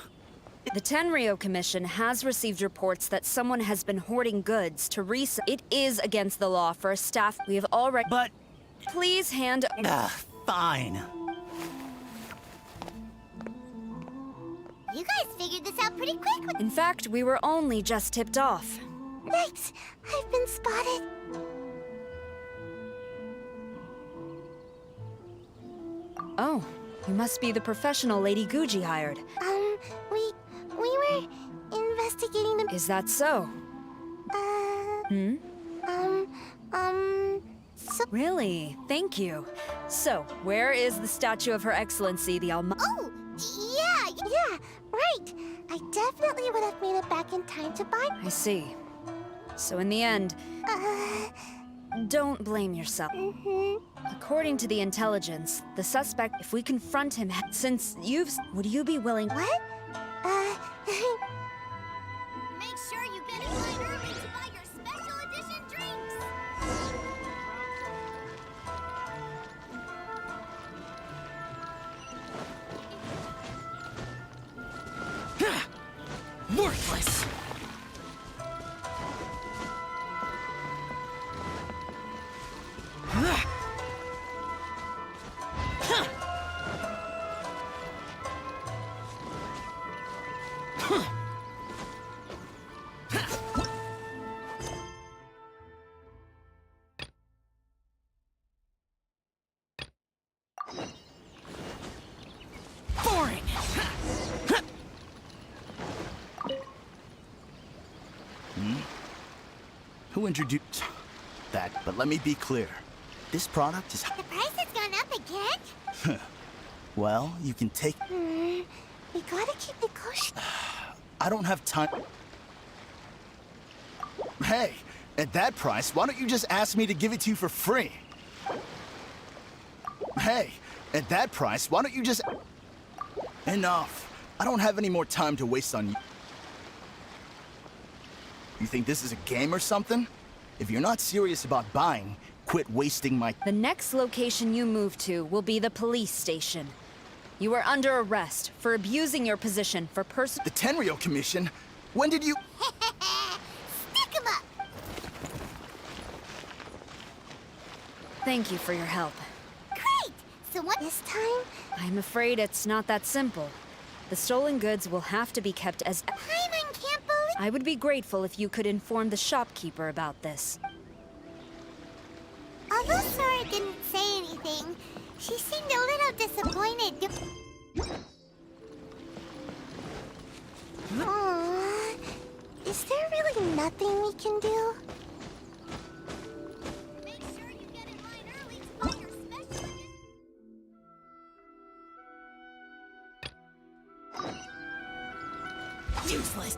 The Tenryo Commission has received reports that someone has been hoarding goods to resell. It is against the law for a staff. We have already... But... Please hand... Fine. You guys figured this out pretty quick. In fact, we were only just tipped off. Thanks. I've been spotted. Oh, you must be the professional Lady Guji hired. We were investigating the... Is that so? Really? Thank you. So, where is the statue of Her Excellency, the Alma... Oh, yeah, right. I definitely would have made it back in time to buy... I see. So in the end... Don't blame yourself. According to the intelligence, the suspect, if we confront him, since you've... Would you be willing... What? Make sure you get in line early to buy your special edition drinks. Worthless! Boring! Who introduced that? But let me be clear. This product is... The price has gone up again? Well, you can take... We gotta keep negotiating. I don't have time... Hey, at that price, why don't you just ask me to give it to you for free? Hey, at that price, why don't you just... Enough. I don't have any more time to waste on you. You think this is a game or something? If you're not serious about buying, quit wasting my... The next location you move to will be the police station. You are under arrest for abusing your position for person... The Tenryo Commission? When did you... Stick 'em up! Thank you for your help. Great! So what this time? I'm afraid it's not that simple. The stolen goods will have to be kept as... Paimon can't believe... I would be grateful if you could inform the shopkeeper about this. Although Sora didn't say anything, she seemed a little disappointed. Aww. Is there really nothing we can do? Make sure you get in line early to buy your special edition. Useless!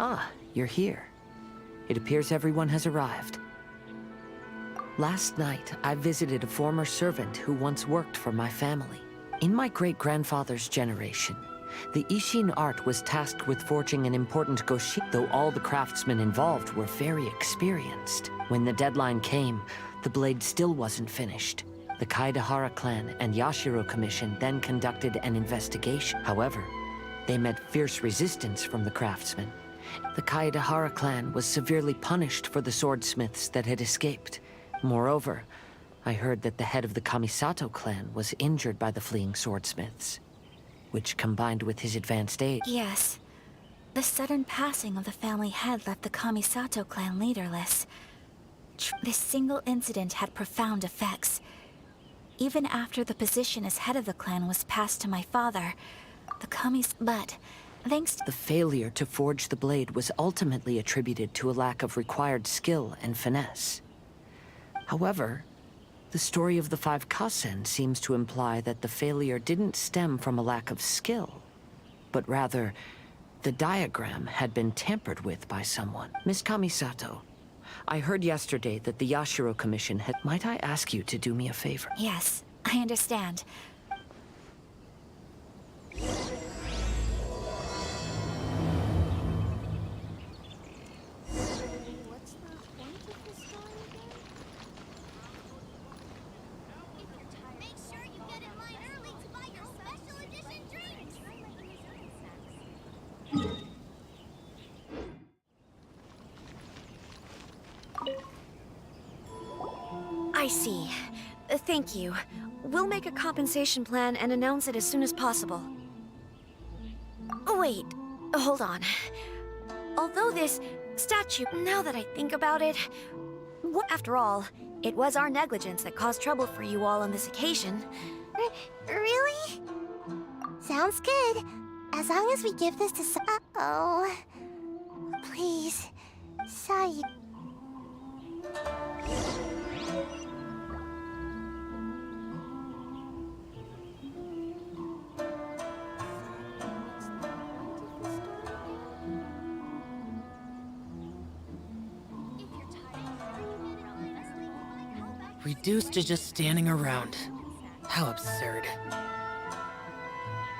Ah, you're here. It appears everyone has arrived. Last night, I visited a former servant who once worked for my family. In my great-grandfather's generation, the Ishin art was tasked with forging an important goshi, though all the craftsmen involved were very experienced. When the deadline came, the blade still wasn't finished. The Kaidahara clan and Yashiro Commission then conducted an investigation. However, they met fierce resistance from the craftsmen. The Kaidahara clan was severely punished for the swordsmiths that had escaped. Moreover, I heard that the head of the Kamisato clan was injured by the fleeing swordsmiths, which combined with his advanced age... Yes. The sudden passing of the family head left the Kamisato clan leaderless. This single incident had profound effects. Even after the position as head of the clan was passed to my father, the Kami's... But, thanks to... The failure to forge the blade was ultimately attributed to a lack of required skill and finesse. However, the story of the 5 Kasen seems to imply that the failure didn't stem from a lack of skill, but rather, the diagram had been tampered with by someone. Miss Kamisato, I heard yesterday that the Yashiro Commission had... Might I ask you to do me a favor? Yes, I understand. I see. Thank you. We'll make a compensation plan and announce it as soon as possible. Wait, hold on. Although this statue, now that I think about it, after all, it was our negligence that caused trouble for you all on this occasion. Really? Sounds good. As long as we give this to Uh-oh. Please. Sayu. Reduced to just standing around. How absurd.